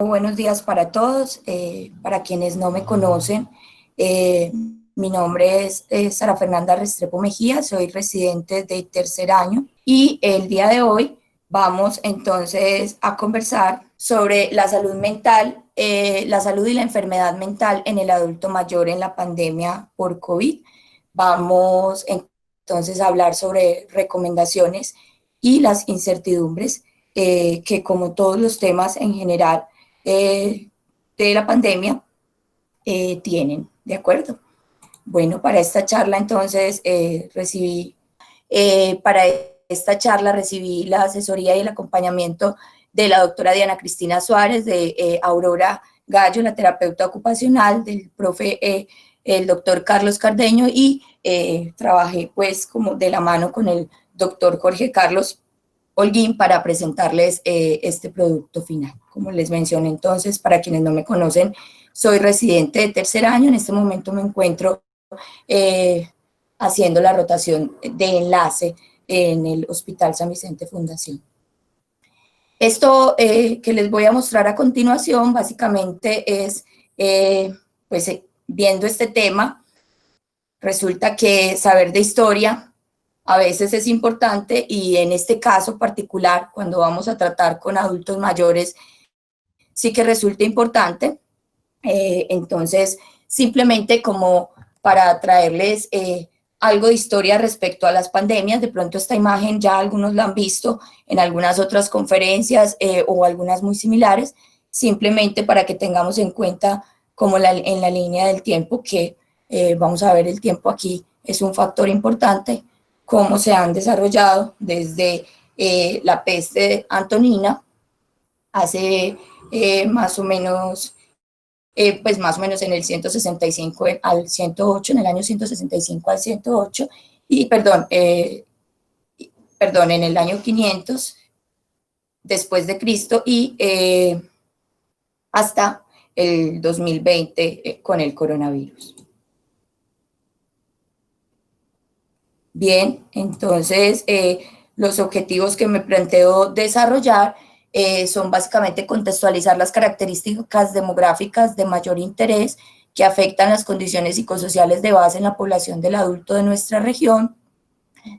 buenos días para todos. Para quienes no me conocen, mi nombre es Sara Fernanda Restrepo Mejía, soy residente de tercer año y el día de hoy vamos entonces a conversar sobre la salud mental, la salud y la enfermedad mental en el adulto mayor en la pandemia por COVID. Vamos entonces a hablar sobre recomendaciones y las incertidumbres que, como todos los temas en general de la pandemia, tienen, ¿de acuerdo? Bueno, para esta charla entonces para esta charla recibí la asesoría y el acompañamiento de la doctora Diana Cristina Suárez, de Aurora Gallo, la terapeuta ocupacional, del profe el doctor Carlos Cardeño, y trabajé pues como de la mano con el doctor Jorge Carlos Holguín para presentarles este producto final. Como les mencioné entonces, para quienes no me conocen, soy residente de tercer año. En este momento me encuentro haciendo la rotación de enlace en el Hospital San Vicente Fundación. Esto que les voy a mostrar a continuación básicamente es, viendo este tema, resulta que saber de historia a veces es importante, y en este caso particular, cuando vamos a tratar con adultos mayores, sí que resulta importante. Entonces, simplemente como para traerles algo de historia respecto a las pandemias. De pronto esta imagen ya algunos la han visto en algunas otras conferencias o algunas muy similares, simplemente para que tengamos en cuenta como en la línea del tiempo, que vamos a ver, el tiempo aquí es un factor importante, cómo se han desarrollado desde la peste antonina hace más o menos en el 165 al 108, en el año 165 al 108, y en el año 500 después de Cristo, y hasta el 2020 con el coronavirus. Bien, entonces los objetivos que me planteo desarrollar son básicamente contextualizar las características demográficas de mayor interés que afectan las condiciones psicosociales de base en la población del adulto de nuestra región.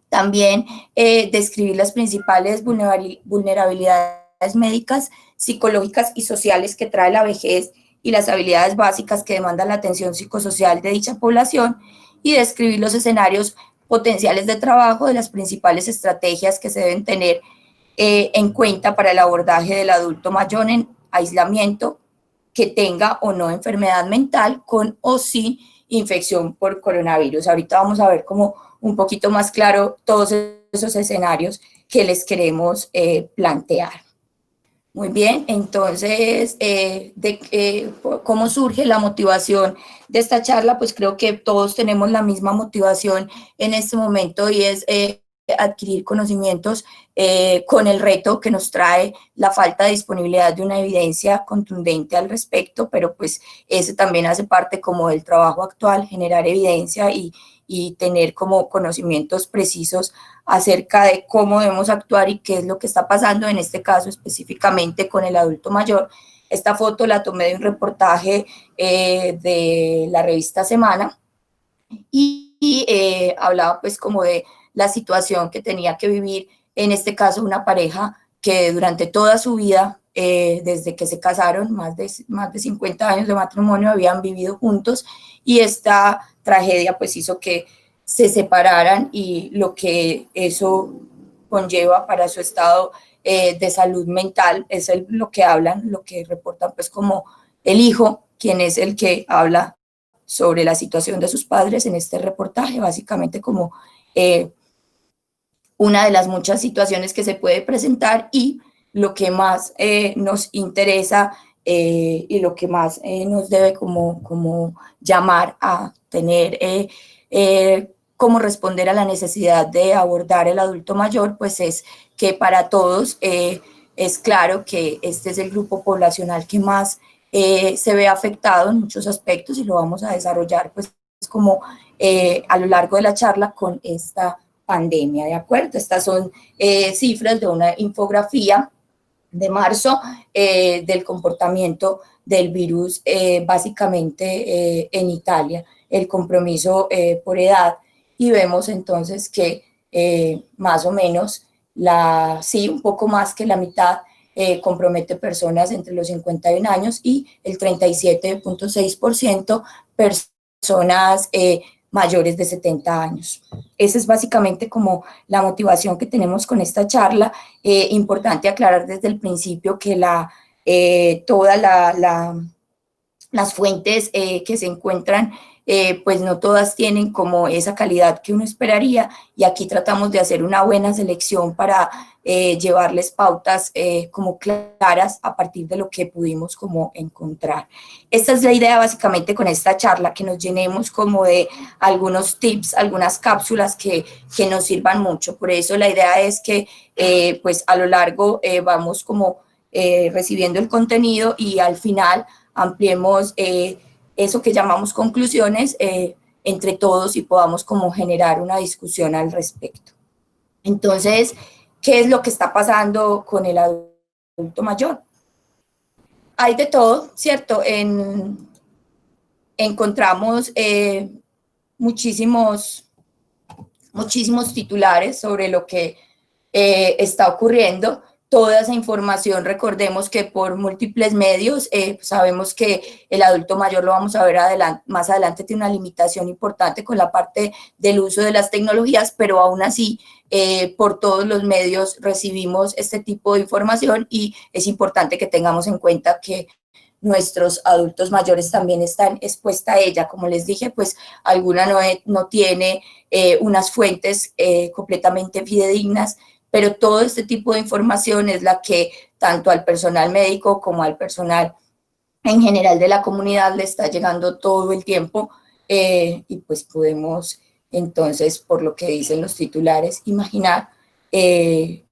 También describir las principales vulnerabilidades médicas, psicológicas y sociales que trae la vejez y las habilidades básicas que demandan la atención psicosocial de dicha población, y describir los escenarios potenciales de trabajo de las principales estrategias que se deben tener en cuenta para el abordaje del adulto mayor en aislamiento, que tenga o no enfermedad mental, con o sin infección por coronavirus. Ahorita vamos a ver como un poquito más claro todos esos escenarios que les queremos plantear. Muy bien, entonces, ¿cómo surge la motivación de esta charla? Pues creo que todos tenemos la misma motivación en este momento, y es adquirir conocimientos con el reto que nos trae la falta de disponibilidad de una evidencia contundente al respecto, pero pues ese también hace parte como del trabajo actual, generar evidencia y tener como conocimientos precisos acerca de cómo debemos actuar y qué es lo que está pasando, en este caso específicamente con el adulto mayor. Esta foto la tomé de un reportaje de la revista Semana, y hablaba pues como de la situación que tenía que vivir, en este caso, una pareja que durante toda su vida, desde que se casaron, más de 50 años de matrimonio, habían vivido juntos, y esta tragedia pues hizo que se separaran, y lo que eso conlleva para su estado de salud mental es lo que hablan, lo que reportan pues como el hijo, quien es el que habla sobre la situación de sus padres en este reportaje, básicamente como una de las muchas situaciones que se puede presentar, y lo que más nos interesa y lo que más nos debe como llamar a tener cómo responder a la necesidad de abordar el adulto mayor, pues es que para todos es claro que este es el grupo poblacional que más se ve afectado en muchos aspectos, y lo vamos a desarrollar pues como a lo largo de la charla con esta pandemia, ¿de acuerdo? Estas son cifras de una infografía de marzo del comportamiento del virus básicamente en Italia, el compromiso por edad, y vemos entonces que más o menos sí, un poco más que la mitad compromete personas entre los 51 años y el 37.6% personas mayores de 70 años. Esa es básicamente como la motivación que tenemos con esta charla. Importante aclarar desde el principio que todas las fuentes que se encuentran, pues no todas tienen como esa calidad que uno esperaría, y aquí tratamos de hacer una buena selección para llevarles pautas como claras a partir de lo que pudimos como encontrar. Esta es la idea básicamente con esta charla, que nos llenemos como de algunos tips, algunas cápsulas que nos sirvan mucho. Por eso la idea es que pues a lo largo vamos como recibiendo el contenido, y al final ampliemos eso que llamamos conclusiones entre todos y podamos como generar una discusión al respecto. Entonces, ¿qué es lo que está pasando con el adulto mayor? Hay de todo, ¿cierto? Encontramos muchísimos titulares sobre lo que está ocurriendo. Toda esa información, recordemos que por múltiples medios, sabemos que el adulto mayor, lo vamos a ver más adelante, tiene una limitación importante con la parte del uso de las tecnologías, pero aún así, por todos los medios recibimos este tipo de información, y es importante que tengamos en cuenta que nuestros adultos mayores también están expuestos a ella. Como les dije, pues alguna no tiene unas fuentes completamente fidedignas, pero todo este tipo de información es la que tanto al personal médico como al personal en general de la comunidad le está llegando todo el tiempo, y pues podemos entonces, por lo que dicen los titulares, imaginar qué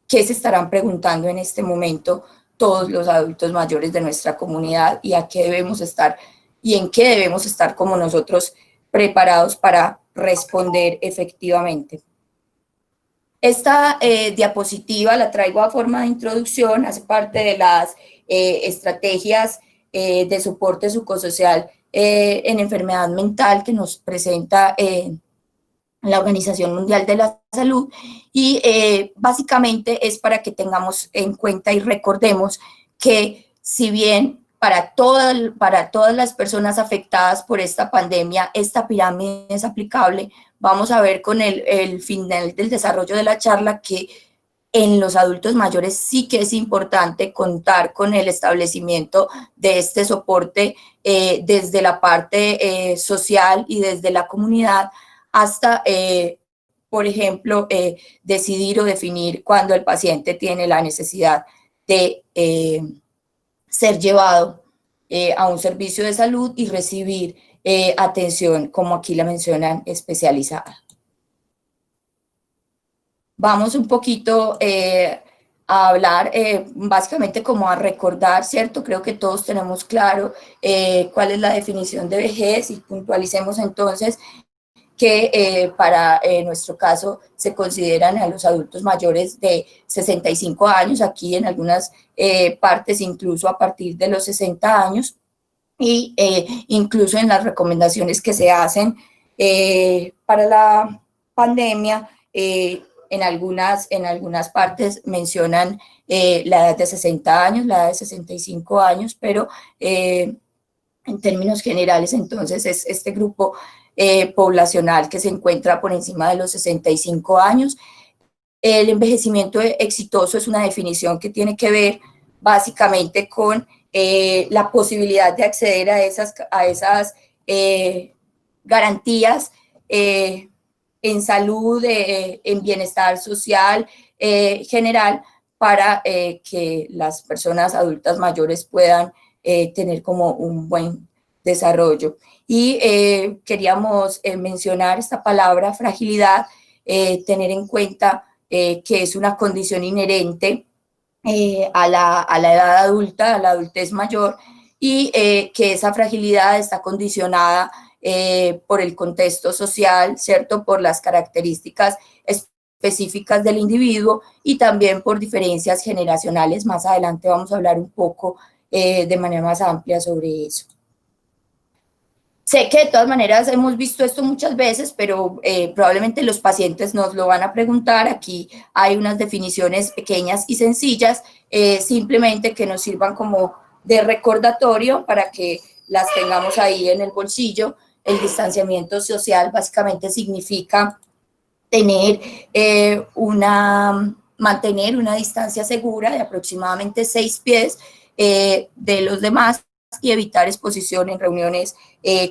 se estarán preguntando en este momento todos los adultos mayores de nuestra comunidad, y a qué debemos estar y en qué debemos estar como nosotros preparados para responder efectivamente. Esta diapositiva la traigo a forma de introducción, hace parte de las estrategias de soporte psicosocial en enfermedad mental que nos presenta la Organización Mundial de la Salud, y básicamente es para que tengamos en cuenta y recordemos que, si bien para todas las personas afectadas por esta pandemia, esta pirámide es aplicable, vamos a ver con el final del desarrollo de la charla que en los adultos mayores sí que es importante contar con el establecimiento de este soporte desde la parte social y desde la comunidad, hasta, por ejemplo, decidir o definir cuándo el paciente tiene la necesidad de ser llevado a un servicio de salud y recibir atención, como aquí la mencionan, especializada. Vamos un poquito a hablar, básicamente como a recordar, ¿cierto? Creo que todos tenemos claro cuál es la definición de vejez, y puntualicemos entonces que para nuestro caso se consideran a los adultos mayores de 65 años, aquí en algunas partes incluso a partir de los 60 años, y incluso en las recomendaciones que se hacen para la pandemia, en algunas partes mencionan la edad de 60 años, la edad de 65 años, pero en términos generales, entonces, es este grupo poblacional que se encuentra por encima de los 65 años. El envejecimiento exitoso es una definición que tiene que ver básicamente con la posibilidad de acceder a esas garantías en salud, en bienestar social general, para que las personas adultas mayores puedan tener como un buen desarrollo. Y queríamos mencionar esta palabra fragilidad, tener en cuenta que es una condición inherente a la edad adulta, a la adultez mayor, y que esa fragilidad está condicionada por el contexto social, ¿cierto? Por las características específicas del individuo y también por diferencias generacionales. Más adelante vamos a hablar un poco de manera más amplia sobre eso. Sé que de todas maneras hemos visto esto muchas veces, pero probablemente los pacientes nos lo van a preguntar. Aquí hay unas definiciones pequeñas y sencillas, simplemente que nos sirvan como de recordatorio para que las tengamos ahí en el bolsillo. El distanciamiento social básicamente significa mantener una distancia segura de aproximadamente 6 pies de los demás y evitar exposición en reuniones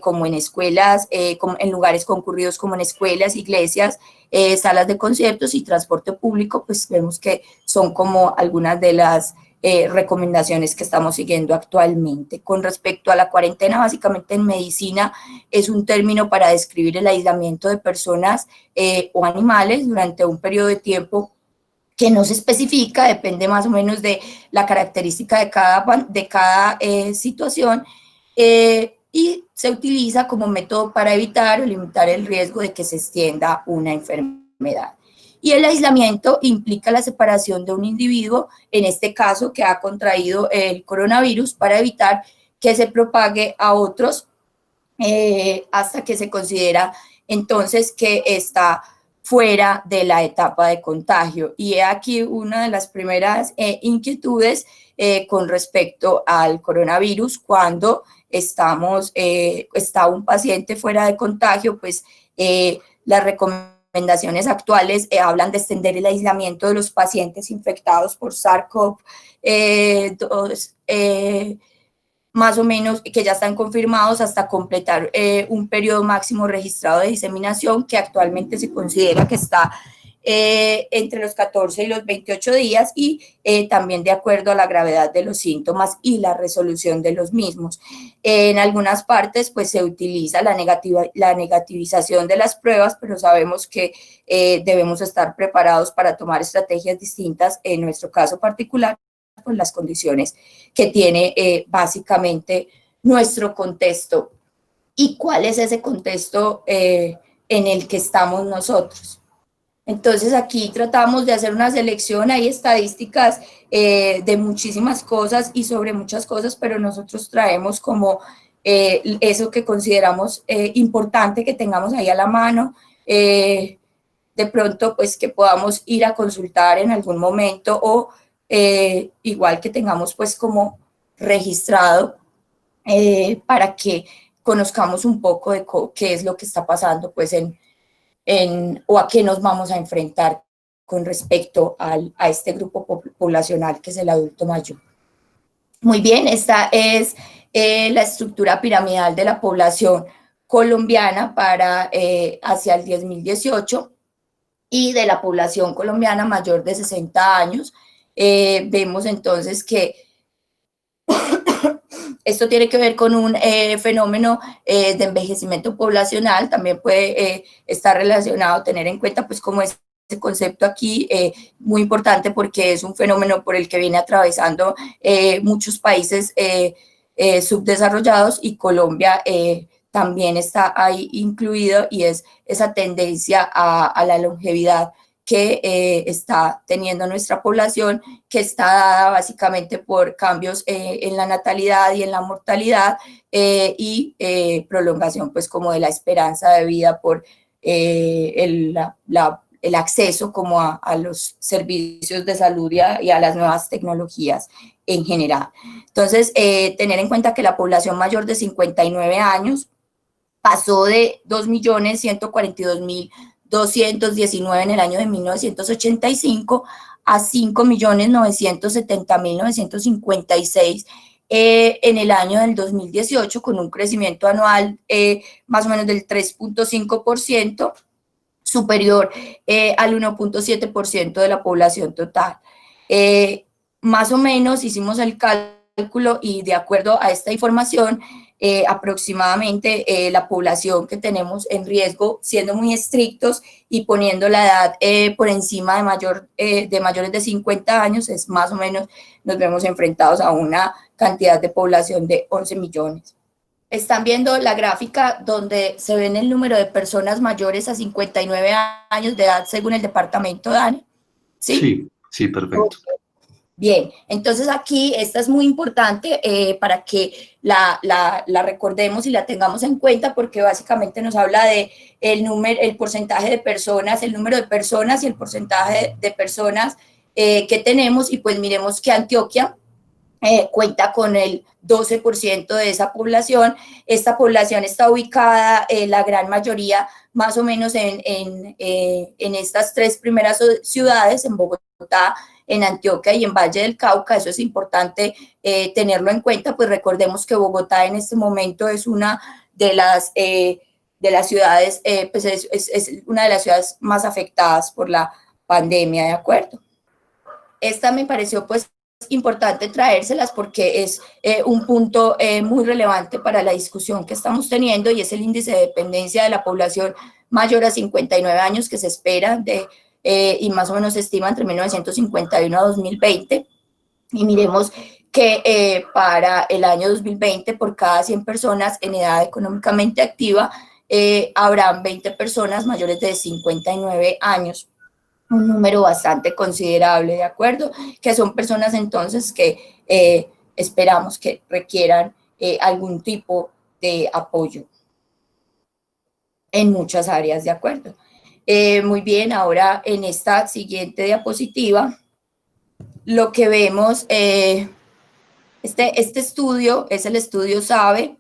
como en escuelas, como en lugares concurridos como en escuelas, iglesias, salas de conciertos y transporte público, pues vemos que son como algunas de las recomendaciones que estamos siguiendo actualmente. Con respecto a la cuarentena, básicamente en medicina es un término para describir el aislamiento de personas o animales durante un periodo de tiempo que no se especifica, depende más o menos de la característica de cada situación, y se utiliza como método para evitar o limitar el riesgo de que se extienda una enfermedad. Y el aislamiento implica la separación de un individuo, en este caso que ha contraído el coronavirus, para evitar que se propague a otros hasta que se considera entonces que está fuera de la etapa de contagio. Y aquí una de las primeras inquietudes con respecto al coronavirus. Cuando está un paciente fuera de contagio, pues las recomendaciones actuales hablan de extender el aislamiento de los pacientes infectados por SARS-CoV-2 más o menos, que ya están confirmados hasta completar un periodo máximo registrado de diseminación, que actualmente se considera que está entre los 14 y los 28 días, y también de acuerdo a la gravedad de los síntomas y la resolución de los mismos. En algunas partes pues se utiliza la negativización de las pruebas, pero sabemos que debemos estar preparados para tomar estrategias distintas en nuestro caso particular, con las condiciones que tiene básicamente nuestro contexto. ¿Y cuál es ese contexto en el que estamos nosotros? Entonces aquí tratamos de hacer una selección, hay estadísticas de muchísimas cosas y sobre muchas cosas, pero nosotros traemos como eso que consideramos importante que tengamos ahí a la mano, de pronto pues que podamos ir a consultar en algún momento, o igual que tengamos pues como registrado para que conozcamos un poco de qué es lo que está pasando pues o a qué nos vamos a enfrentar con respecto a este grupo poblacional que es el adulto mayor. Muy bien, esta es la estructura piramidal de la población colombiana para hacia el 2018 y de la población colombiana mayor de 60 años. Vemos entonces que esto tiene que ver con un fenómeno de envejecimiento poblacional. También puede estar relacionado, tener en cuenta pues como ese concepto aquí, muy importante porque es un fenómeno por el que viene atravesando muchos países subdesarrollados, y Colombia también está ahí incluido, y es esa tendencia a la longevidad que está teniendo nuestra población, que está dada básicamente por cambios en la natalidad y en la mortalidad, y prolongación pues como de la esperanza de vida por el acceso como a los servicios de salud y a las nuevas tecnologías en general. Entonces, tener en cuenta que la población mayor de 59 años pasó de 2.142.219 en el año de 1985 a 5.970.956 en el año del 2018, con un crecimiento anual más o menos del 3.5%, superior al 1.7% de la población total. Más o menos hicimos el cálculo, y de acuerdo a esta información, aproximadamente la población que tenemos en riesgo, siendo muy estrictos y poniendo la edad por encima de mayores de 50 años, es más o menos, nos vemos enfrentados a una cantidad de población de 11 millones. Están viendo la gráfica donde se ven el número de personas mayores a 59 años de edad según el departamento, Dani. ¿Sí? Sí, sí, perfecto. Bien, entonces aquí esta es muy importante para que la recordemos y la tengamos en cuenta porque básicamente nos habla de el porcentaje de personas, el número de personas y el porcentaje de personas que tenemos y pues miremos que Antioquia cuenta con el 12% de esa población. Esta población está ubicada, la gran mayoría, más o menos en estas tres primeras ciudades, en Bogotá, en Antioquia y en Valle del Cauca. Eso es importante tenerlo en cuenta, pues recordemos que Bogotá en este momento es una de las ciudades, pues es una de las ciudades más afectadas por la pandemia, ¿de acuerdo? Esta me pareció pues importante traérselas porque es un punto muy relevante para la discusión que estamos teniendo y es el índice de dependencia de la población mayor a 59 años que se espera y más o menos se estima entre 1951 a 2020. Y miremos que para el año 2020, por cada 100 personas en edad económicamente activa, habrán 20 personas mayores de 59 años, un número bastante considerable, ¿de acuerdo? Que son personas entonces que esperamos que requieran algún tipo de apoyo en muchas áreas, ¿de acuerdo? Muy bien, ahora en esta siguiente diapositiva, lo que vemos, este estudio es el estudio SABE,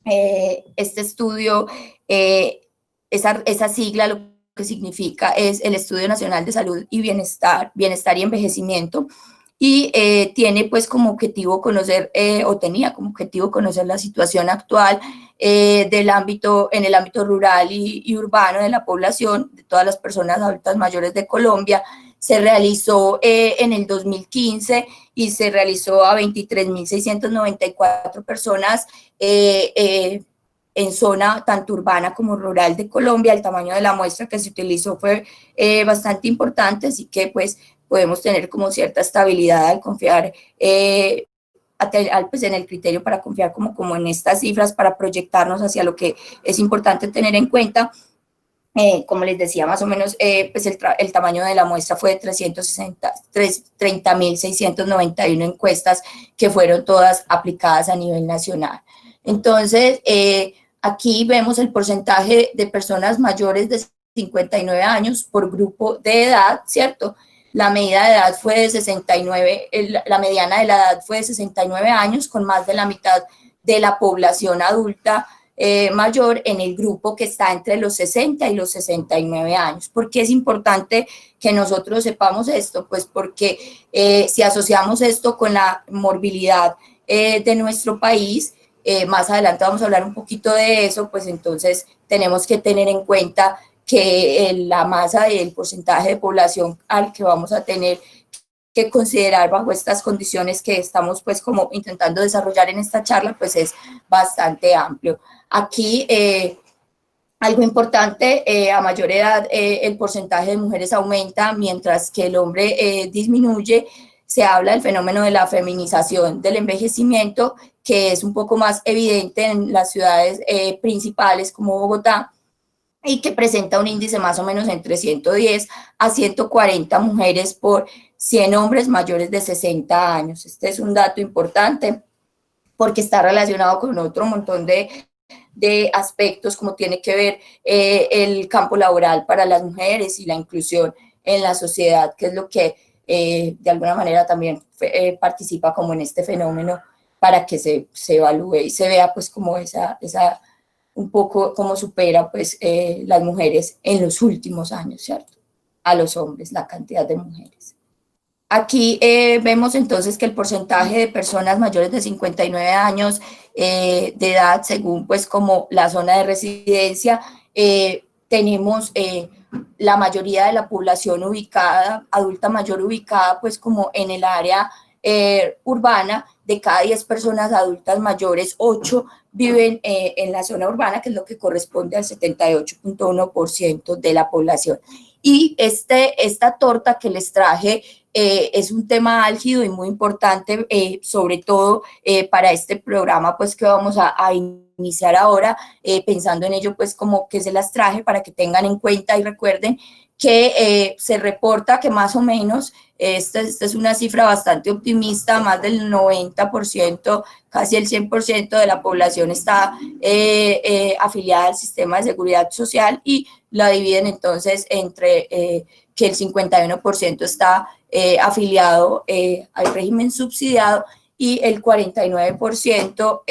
este estudio, esa sigla lo que significa es el Estudio Nacional de Salud y Bienestar, Bienestar y Envejecimiento, y tiene pues como objetivo conocer, o tenía como objetivo conocer la situación actual del ámbito, en el ámbito rural y urbano de la población, de todas las personas adultas mayores de Colombia. Se realizó en el 2015 y se realizó a 23.694 personas en zona tanto urbana como rural de Colombia. El tamaño de la muestra que se utilizó fue bastante importante, así que pues podemos tener como cierta estabilidad al confiar pues en el criterio para confiar como en estas cifras para proyectarnos hacia lo que es importante tener en cuenta. Como les decía, más o menos, pues el tamaño de la muestra fue de 30.691 encuestas que fueron todas aplicadas a nivel nacional. Entonces, aquí vemos el porcentaje de personas mayores de 59 años por grupo de edad, ¿cierto? La medida de edad fue de 69, la mediana de la edad fue de 69 años, con más de la mitad de la población adulta mayor en el grupo que está entre los 60 y los 69 años. ¿Por qué es importante que nosotros sepamos esto? Pues porque si asociamos esto con la morbilidad de nuestro país, más adelante vamos a hablar un poquito de eso, pues entonces tenemos que tener en cuenta que la masa y el porcentaje de población al que vamos a tener que considerar bajo estas condiciones que estamos pues como intentando desarrollar en esta charla, pues es bastante amplio. Aquí algo importante, a mayor edad el porcentaje de mujeres aumenta mientras que el hombre disminuye. Se habla del fenómeno de la feminización del envejecimiento, que es un poco más evidente en las ciudades principales como Bogotá, y que presenta un índice más o menos entre 110 a 140 mujeres por 100 hombres mayores de 60 años. Este es un dato importante porque está relacionado con otro montón de aspectos, como tiene que ver el campo laboral para las mujeres y la inclusión en la sociedad, que es lo que de alguna manera también participa como en este fenómeno para que se evalúe y se vea pues como esa un poco cómo supera pues las mujeres en los últimos años, ¿cierto? A los hombres, la cantidad de mujeres. Aquí vemos entonces que el porcentaje de personas mayores de 59 años de edad, según pues como la zona de residencia, tenemos la mayoría de la población ubicada, adulta mayor ubicada pues como en el área urbana. De cada 10 personas adultas mayores, 8 viven en la zona urbana, que es lo que corresponde al 78.1% de la población. Y esta torta que les traje es un tema álgido y muy importante, sobre todo para este programa pues que vamos a iniciar iniciar ahora, pensando en ello, pues como que se las traje para que tengan en cuenta y recuerden que se reporta que más o menos, esta es una cifra bastante optimista, más del 90%, casi el 100% de la población está afiliada al sistema de seguridad social y la dividen entonces entre que el 51% está afiliado al régimen subsidiado y el 49%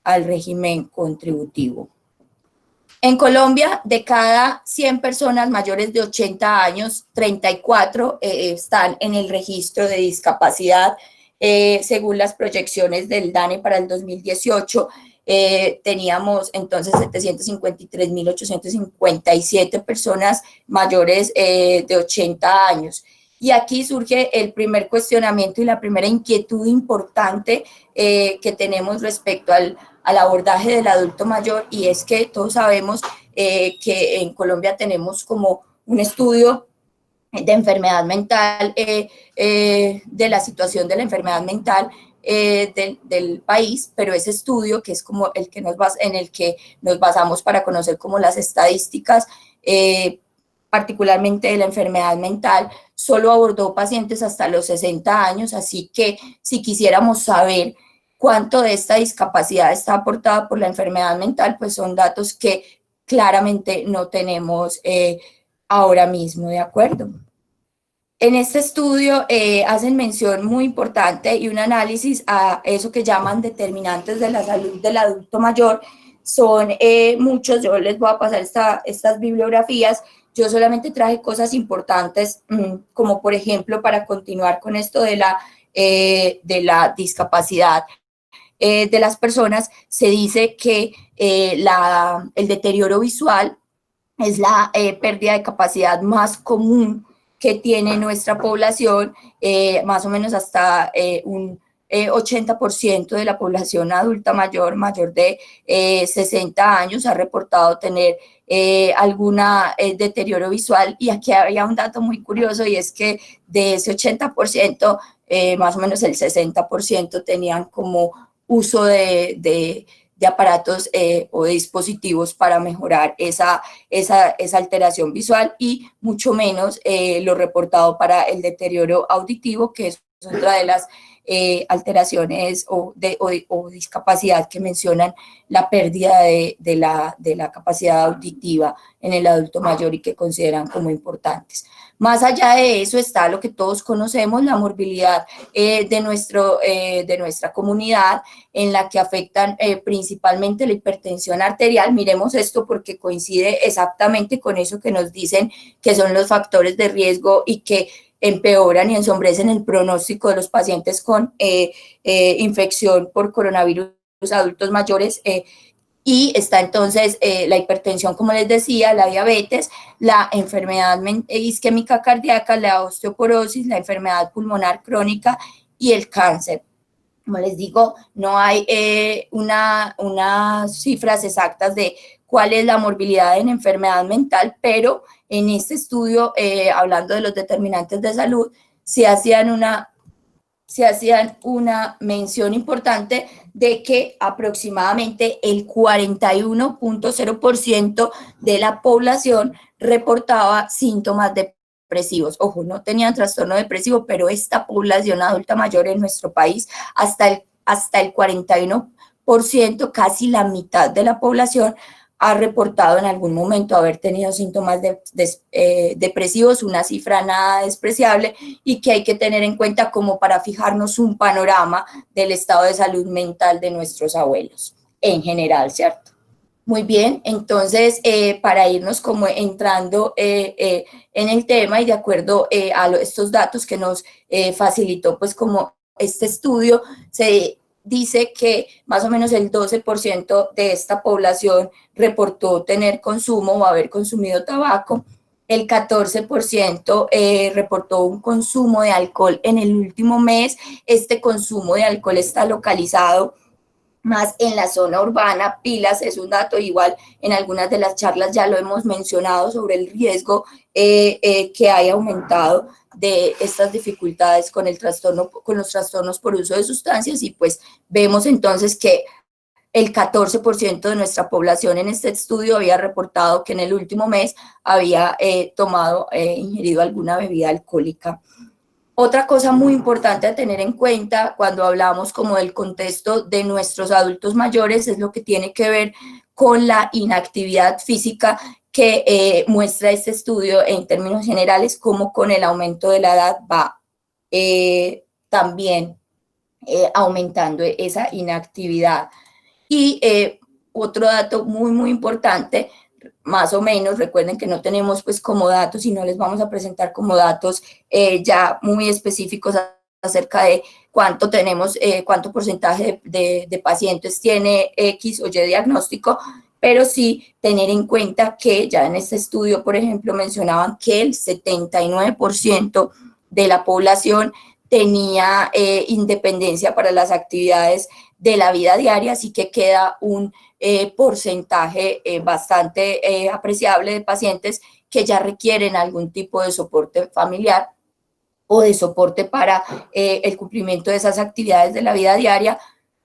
al régimen contributivo. En Colombia, de cada 100 personas mayores de 80 años, 34 están en el registro de discapacidad. Según las proyecciones del DANE para el 2018, teníamos entonces 753.857 personas mayores de 80 años. Y aquí surge el primer cuestionamiento y la primera inquietud importante que tenemos respecto al abordaje del adulto mayor, y es que todos sabemos que en Colombia tenemos como un estudio de enfermedad mental, de la situación de la enfermedad mental del país, pero ese estudio, que es como el que en el que nos basamos para conocer como las estadísticas, particularmente de la enfermedad mental, solo abordó pacientes hasta los 60 años, así que si quisiéramos saber cuánto de esta discapacidad está aportada por la enfermedad mental, pues son datos que claramente no tenemos ahora mismo, ¿de acuerdo? En este estudio hacen mención muy importante y un análisis a eso que llaman determinantes de la salud del adulto mayor. Son muchos, yo les voy a pasar estas bibliografías. Yo solamente traje cosas importantes, como por ejemplo, para continuar con esto de la discapacidad de las personas, se dice que el deterioro visual es la pérdida de capacidad más común que tiene nuestra población, más o menos hasta un 80% de la población adulta mayor de 60 años ha reportado tener algún deterioro visual. Y aquí había un dato muy curioso, y es que de ese 80%, más o menos el 60% tenían como uso de aparatos o de dispositivos para mejorar esa alteración visual, y mucho menos lo reportado para el deterioro auditivo, que es otra de las alteraciones o discapacidad que mencionan la pérdida de la capacidad auditiva en el adulto mayor y que consideran como importantes. Más allá de eso está lo que todos conocemos, la morbilidad de nuestra comunidad, en la que afectan principalmente la hipertensión arterial. Miremos esto porque coincide exactamente con eso que nos dicen que son los factores de riesgo y que empeoran y ensombrecen el pronóstico de los pacientes con infección por coronavirus adultos mayores. Y está entonces la hipertensión, como les decía, la diabetes, la enfermedad isquémica cardíaca, la osteoporosis, la enfermedad pulmonar crónica y el cáncer. Como les digo, no hay unas cifras exactas de cuál es la morbilidad en enfermedad mental, pero en este estudio, hablando de los determinantes de salud, se hacían una mención importante de que aproximadamente el 41.0% de la población reportaba síntomas depresivos. Ojo, no tenían trastorno depresivo, pero esta población adulta mayor en nuestro país, hasta el 41%, casi la mitad de la población, ha reportado en algún momento haber tenido síntomas depresivos, una cifra nada despreciable y que hay que tener en cuenta como para fijarnos un panorama del estado de salud mental de nuestros abuelos en general, ¿cierto? Muy bien, entonces para irnos como entrando en el tema y de acuerdo a estos datos que nos facilitó pues como este estudio, se dice que más o menos el 12% de esta población reportó tener consumo o haber consumido tabaco, el 14% reportó un consumo de alcohol en el último mes. Este consumo de alcohol está localizado más en la zona urbana. Pilas es un dato, igual en algunas de las charlas ya lo hemos mencionado sobre el riesgo que hay aumentado de estas dificultades con los trastornos por uso de sustancias, y pues vemos entonces que el 14% de nuestra población en este estudio había reportado que en el último mes había ingerido alguna bebida alcohólica. Otra cosa muy importante a tener en cuenta cuando hablamos como del contexto de nuestros adultos mayores es lo que tiene que ver con la inactividad física que muestra este estudio en términos generales, como con el aumento de la edad va también aumentando esa inactividad. Y otro dato muy importante, más o menos, recuerden que no tenemos pues como datos y no les vamos a presentar como datos ya muy específicos acerca de cuánto tenemos, cuánto porcentaje de pacientes tiene X o Y diagnóstico, pero sí tener en cuenta que ya en este estudio, por ejemplo, mencionaban que el 79% de la población tenía independencia para las actividades de la vida diaria, así que queda un porcentaje bastante apreciable de pacientes que ya requieren algún tipo de soporte familiar o de soporte para el cumplimiento de esas actividades de la vida diaria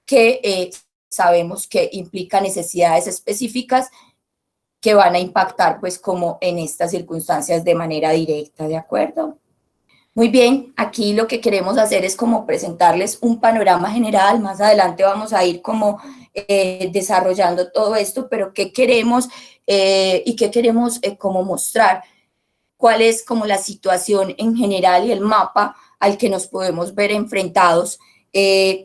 que sabemos que implica necesidades específicas que van a impactar pues como en estas circunstancias de manera directa, ¿de acuerdo? Muy bien, aquí lo que queremos hacer es como presentarles un panorama general, más adelante vamos a ir como desarrollando todo esto, pero qué queremos y qué queremos como mostrar, cuál es como la situación en general y el mapa al que nos podemos ver enfrentados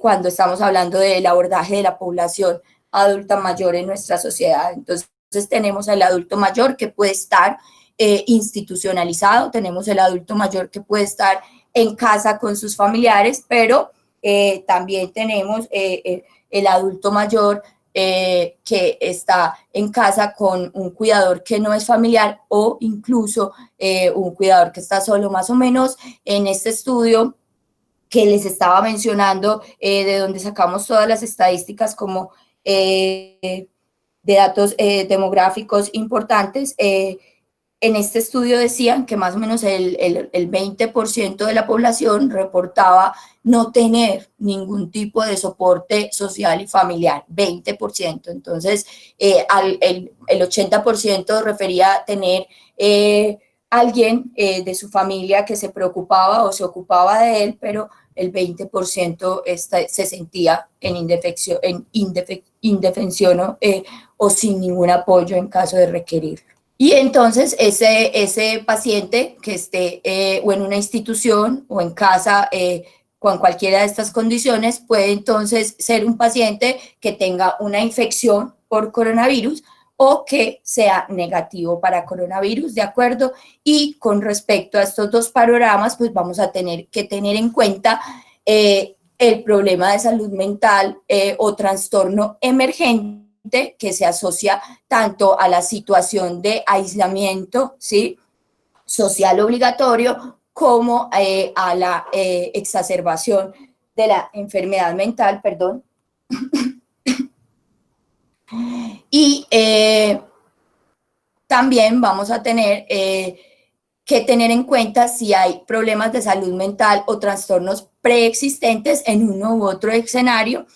cuando estamos hablando del abordaje de la población adulta mayor en nuestra sociedad. Entonces tenemos al adulto mayor que puede estar institucionalizado, tenemos el adulto mayor que puede estar en casa con sus familiares, pero también tenemos el adulto mayor que está en casa con un cuidador que no es familiar o incluso un cuidador que está solo, más o menos. En este estudio que les estaba mencionando, de donde sacamos todas las estadísticas como de datos demográficos importantes, en este estudio decían que más o menos el 20% de la población reportaba no tener ningún tipo de soporte social y familiar, 20%. Entonces, el 80% refería a tener alguien de su familia que se preocupaba o se ocupaba de él, pero el 20% se sentía en indefensión o sin ningún apoyo en caso de requerirlo. Y entonces ese paciente que esté o en una institución o en casa con cualquiera de estas condiciones puede entonces ser un paciente que tenga una infección por coronavirus o que sea negativo para coronavirus, ¿de acuerdo? Y con respecto a estos dos panoramas, pues vamos a tener que tener en cuenta el problema de salud mental o trastorno emergente que se asocia tanto a la situación de aislamiento, ¿sí?, social obligatorio, como a la exacerbación de la enfermedad mental, perdón. Y también vamos a tener que tener en cuenta si hay problemas de salud mental o trastornos preexistentes en uno u otro escenario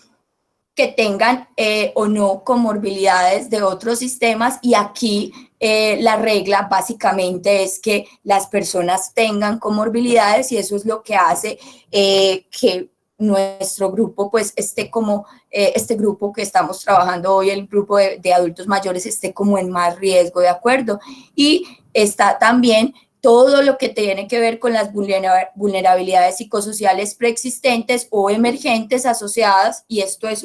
que tengan o no comorbilidades de otros sistemas, y aquí la regla básicamente es que las personas tengan comorbilidades, y eso es lo que hace que nuestro grupo pues esté como, este grupo que estamos trabajando hoy, el grupo de adultos mayores, esté como en más riesgo, ¿de acuerdo? Y está también todo lo que tiene que ver con las vulnerabilidades psicosociales preexistentes o emergentes asociadas, y esto es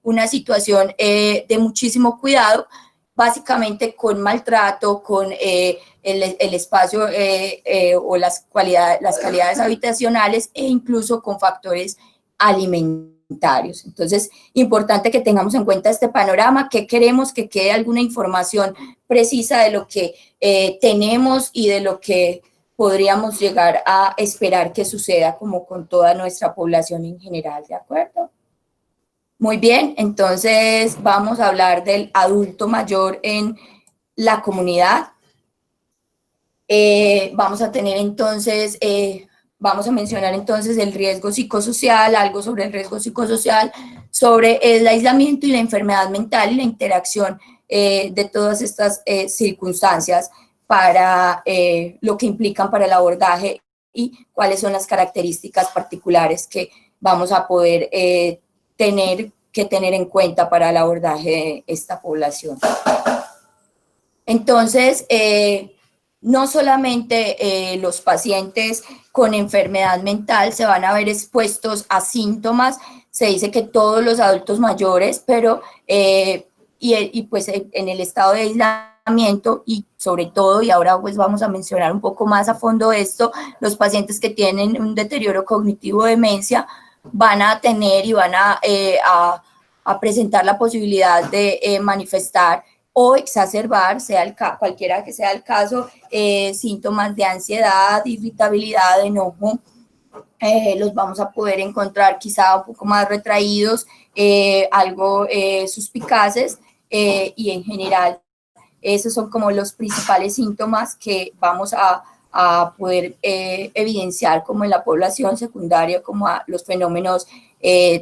una situación de muchísimo cuidado, básicamente con maltrato, con el espacio o las calidades habitacionales e incluso con factores alimentarios. Entonces, importante que tengamos en cuenta este panorama, que queremos que quede alguna información precisa de lo que tenemos y de lo que podríamos llegar a esperar que suceda como con toda nuestra población en general, ¿de acuerdo? Muy bien, entonces vamos a hablar del adulto mayor en la comunidad. Vamos a tener entonces vamos a mencionar entonces el riesgo psicosocial, algo sobre el riesgo psicosocial, sobre el aislamiento y la enfermedad mental y la interacción de todas estas circunstancias para lo que implican para el abordaje y cuáles son las características particulares que vamos a poder tener en cuenta para el abordaje de esta población. Entonces, no solamente los pacientes con enfermedad mental se van a ver expuestos a síntomas, se dice que todos los adultos mayores, pero pues en el estado de aislamiento y sobre todo, y ahora pues vamos a mencionar un poco más a fondo esto, los pacientes que tienen un deterioro cognitivo de demencia van a tener y van a presentar la posibilidad de manifestar o exacerbar, cualquiera que sea el caso, síntomas de ansiedad, irritabilidad, enojo. Los vamos a poder encontrar quizá un poco más retraídos, algo suspicaces, y en general esos son como los principales síntomas que vamos a poder evidenciar como en la población secundaria, como a los fenómenos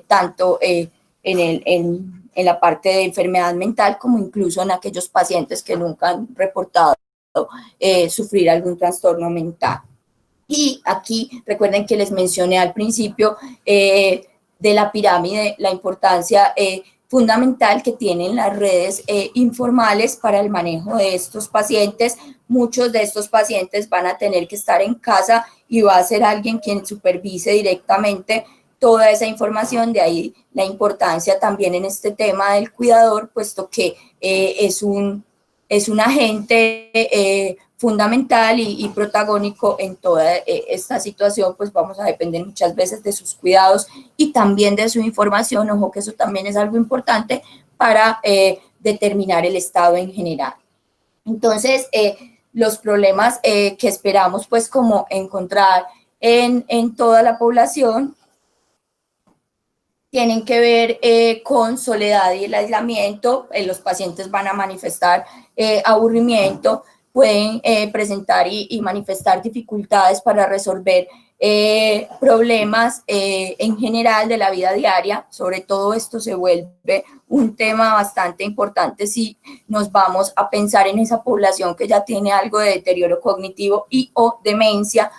tanto en la parte de enfermedad mental, como incluso en aquellos pacientes que nunca han reportado sufrir algún trastorno mental. Y aquí recuerden que les mencioné al principio de la pirámide la importancia fundamental que tienen las redes informales para el manejo de estos pacientes. Muchos de estos pacientes van a tener que estar en casa y va a ser alguien quien supervise directamente toda esa información, de ahí la importancia también en este tema del cuidador, puesto que es un agente fundamental y protagónico en toda esta situación, pues vamos a depender muchas veces de sus cuidados y también de su información, ojo que eso también es algo importante para determinar el estado en general. Entonces, los problemas que esperamos pues como encontrar en toda la población tienen que ver con soledad y el aislamiento. Los pacientes van a manifestar aburrimiento, pueden presentar y manifestar dificultades para resolver problemas en general de la vida diaria. Sobre todo esto se vuelve un tema bastante importante si nos vamos a pensar en esa población que ya tiene algo de deterioro cognitivo y o demencia,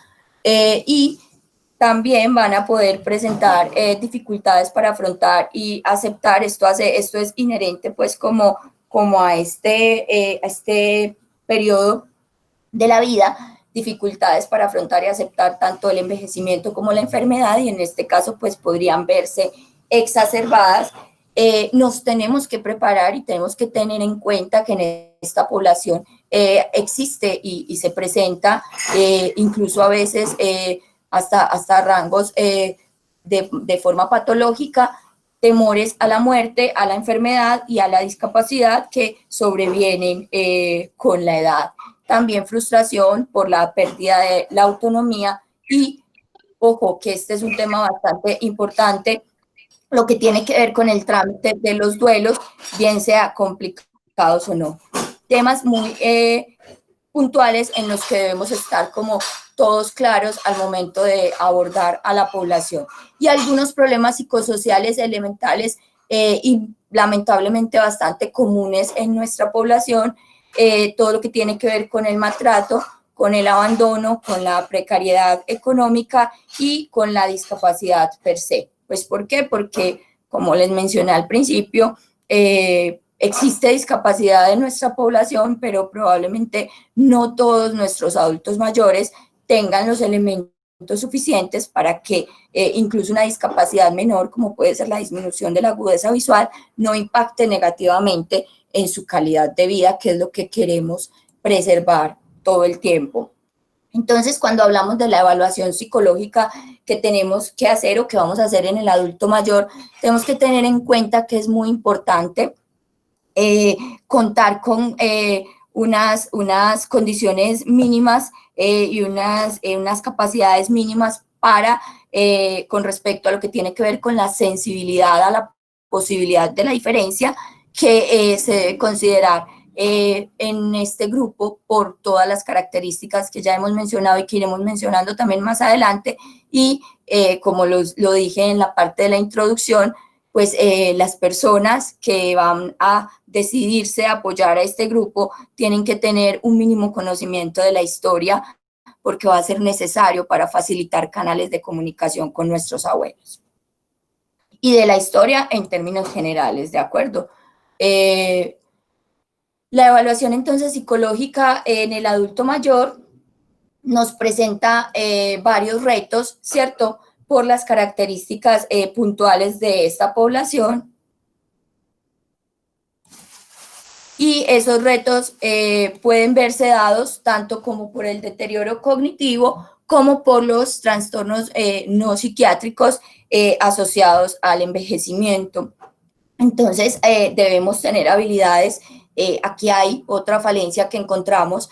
y también van a poder presentar dificultades para afrontar y aceptar. Esto es inherente pues como a este periodo de la vida, dificultades para afrontar y aceptar tanto el envejecimiento como la enfermedad, y en este caso pues podrían verse exacerbadas. Nos tenemos que preparar y tenemos que tener en cuenta que en esta población existe y se presenta incluso a veces hasta rangos de forma patológica, temores a la muerte, a la enfermedad y a la discapacidad que sobrevienen con la edad. También frustración por la pérdida de la autonomía y, ojo, que este es un tema bastante importante, lo que tiene que ver con el trámite de los duelos, bien sea complicados o no. Temas muy puntuales en los que debemos estar como todos claros al momento de abordar a la población. Y algunos problemas psicosociales elementales y lamentablemente bastante comunes en nuestra población, todo lo que tiene que ver con el maltrato, con el abandono, con la precariedad económica y con la discapacidad per se. Pues, ¿por qué? Porque, como les mencioné al principio, existe discapacidad en nuestra población, pero probablemente no todos nuestros adultos mayores tengan los elementos suficientes para que incluso una discapacidad menor, como puede ser la disminución de la agudeza visual, no impacte negativamente en su calidad de vida, que es lo que queremos preservar todo el tiempo. Entonces, cuando hablamos de la evaluación psicológica que tenemos que hacer o que vamos a hacer en el adulto mayor, tenemos que tener en cuenta que es muy importante contar con unas condiciones mínimas y unas capacidades mínimas para, con respecto a lo que tiene que ver con la sensibilidad a la posibilidad de la diferencia, que se debe considerar en este grupo por todas las características que ya hemos mencionado y que iremos mencionando también más adelante, y como lo dije en la parte de la introducción, pues las personas que van a decidirse a apoyar a este grupo tienen que tener un mínimo conocimiento de la historia, porque va a ser necesario para facilitar canales de comunicación con nuestros abuelos. Y de la historia en términos generales, ¿de acuerdo? La evaluación entonces psicológica en el adulto mayor nos presenta varios retos, ¿cierto? Por las características puntuales de esta población. Y esos retos pueden verse dados tanto como por el deterioro cognitivo como por los trastornos no psiquiátricos asociados al envejecimiento. Entonces, debemos tener habilidades. Aquí hay otra falencia que encontramos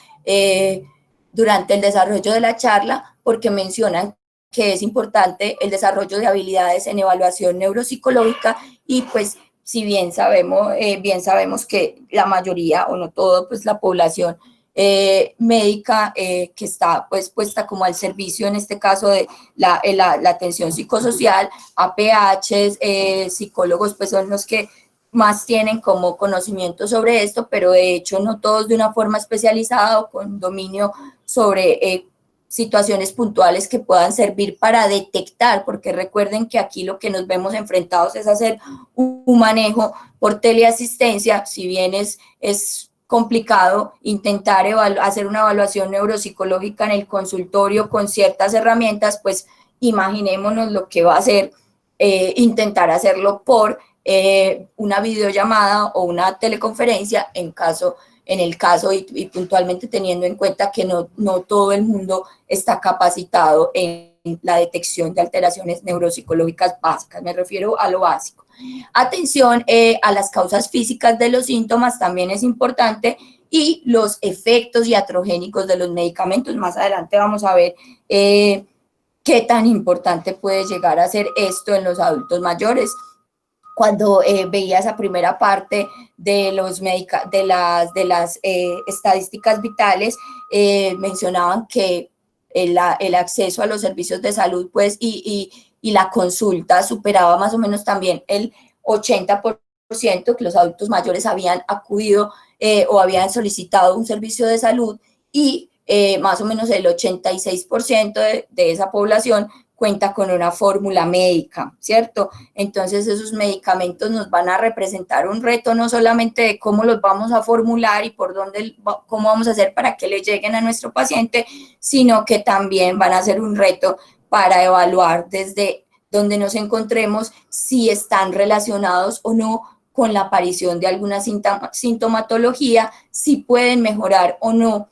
durante el desarrollo de la charla, porque mencionan que es importante el desarrollo de habilidades en evaluación neuropsicológica, y pues si bien sabemos que la mayoría o no todo, pues la población médica que está pues puesta como al servicio en este caso de la atención psicosocial, APHs, psicólogos, pues son los que más tienen como conocimiento sobre esto, pero de hecho no todos de una forma especializada o con dominio sobre situaciones puntuales que puedan servir para detectar, porque recuerden que aquí lo que nos vemos enfrentados es hacer un manejo por teleasistencia. Si bien es complicado intentar hacer una evaluación neuropsicológica en el consultorio con ciertas herramientas, pues imaginémonos lo que va a ser intentar hacerlo por una videollamada o una teleconferencia en el caso y puntualmente teniendo en cuenta que no todo el mundo está capacitado en la detección de alteraciones neuropsicológicas básicas. Me refiero a lo básico. Atención a las causas físicas de los síntomas también es importante, y los efectos iatrogénicos de los medicamentos. Más adelante vamos a ver qué tan importante puede llegar a ser esto en los adultos mayores. Cuando veía esa primera parte de las estadísticas vitales, mencionaban que el acceso a los servicios de salud, pues, y la consulta superaba más o menos también el 80%, que los adultos mayores habían acudido o habían solicitado un servicio de salud, y más o menos el 86% de esa población cuenta con una fórmula médica, ¿cierto? Entonces esos medicamentos nos van a representar un reto, no solamente de cómo los vamos a formular y cómo vamos a hacer para que le lleguen a nuestro paciente, sino que también van a ser un reto para evaluar desde donde nos encontremos si están relacionados o no con la aparición de alguna sintomatología, si pueden mejorar o no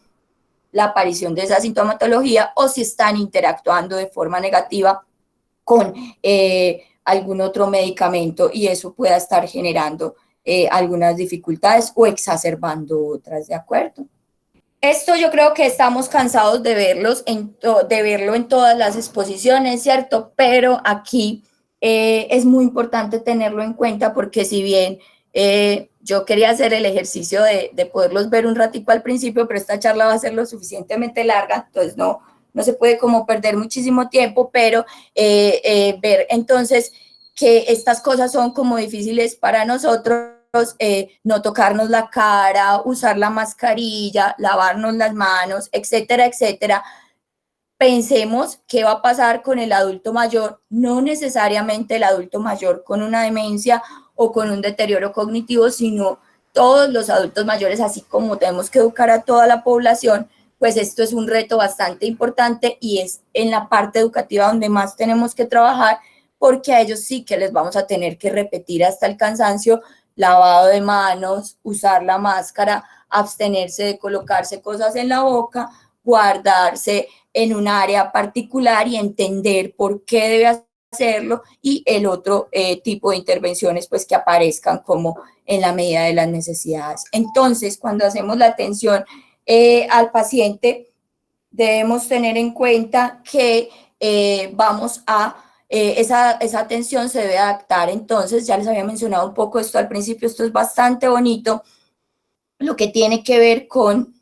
la aparición de esa sintomatología, o si están interactuando de forma negativa con algún otro medicamento, y eso pueda estar generando algunas dificultades o exacerbando otras, ¿de acuerdo? Esto yo creo que estamos cansados de verlo en todas las exposiciones, ¿cierto? Pero aquí es muy importante tenerlo en cuenta, porque si bien yo quería hacer el ejercicio de poderlos ver un ratico al principio, pero esta charla va a ser lo suficientemente larga, entonces no se puede como perder muchísimo tiempo, pero ver entonces que estas cosas son como difíciles para nosotros. No tocarnos la cara, usar la mascarilla, lavarnos las manos, etcétera, etcétera. Pensemos qué va a pasar con el adulto mayor, no necesariamente el adulto mayor con una demencia o con un deterioro cognitivo, sino todos los adultos mayores, así como tenemos que educar a toda la población. Pues esto es un reto bastante importante, y es en la parte educativa donde más tenemos que trabajar, porque a ellos sí que les vamos a tener que repetir hasta el cansancio: lavado de manos, usar la máscara, abstenerse de colocarse cosas en la boca, guardarse en un área particular y entender por qué debe hacerlo, y el otro tipo de intervenciones pues que aparezcan como en la medida de las necesidades. Entonces, cuando hacemos la atención al paciente, debemos tener en cuenta que esa atención se debe adaptar. Entonces, ya les había mencionado un poco esto al principio, esto es bastante bonito. lo que tiene que ver con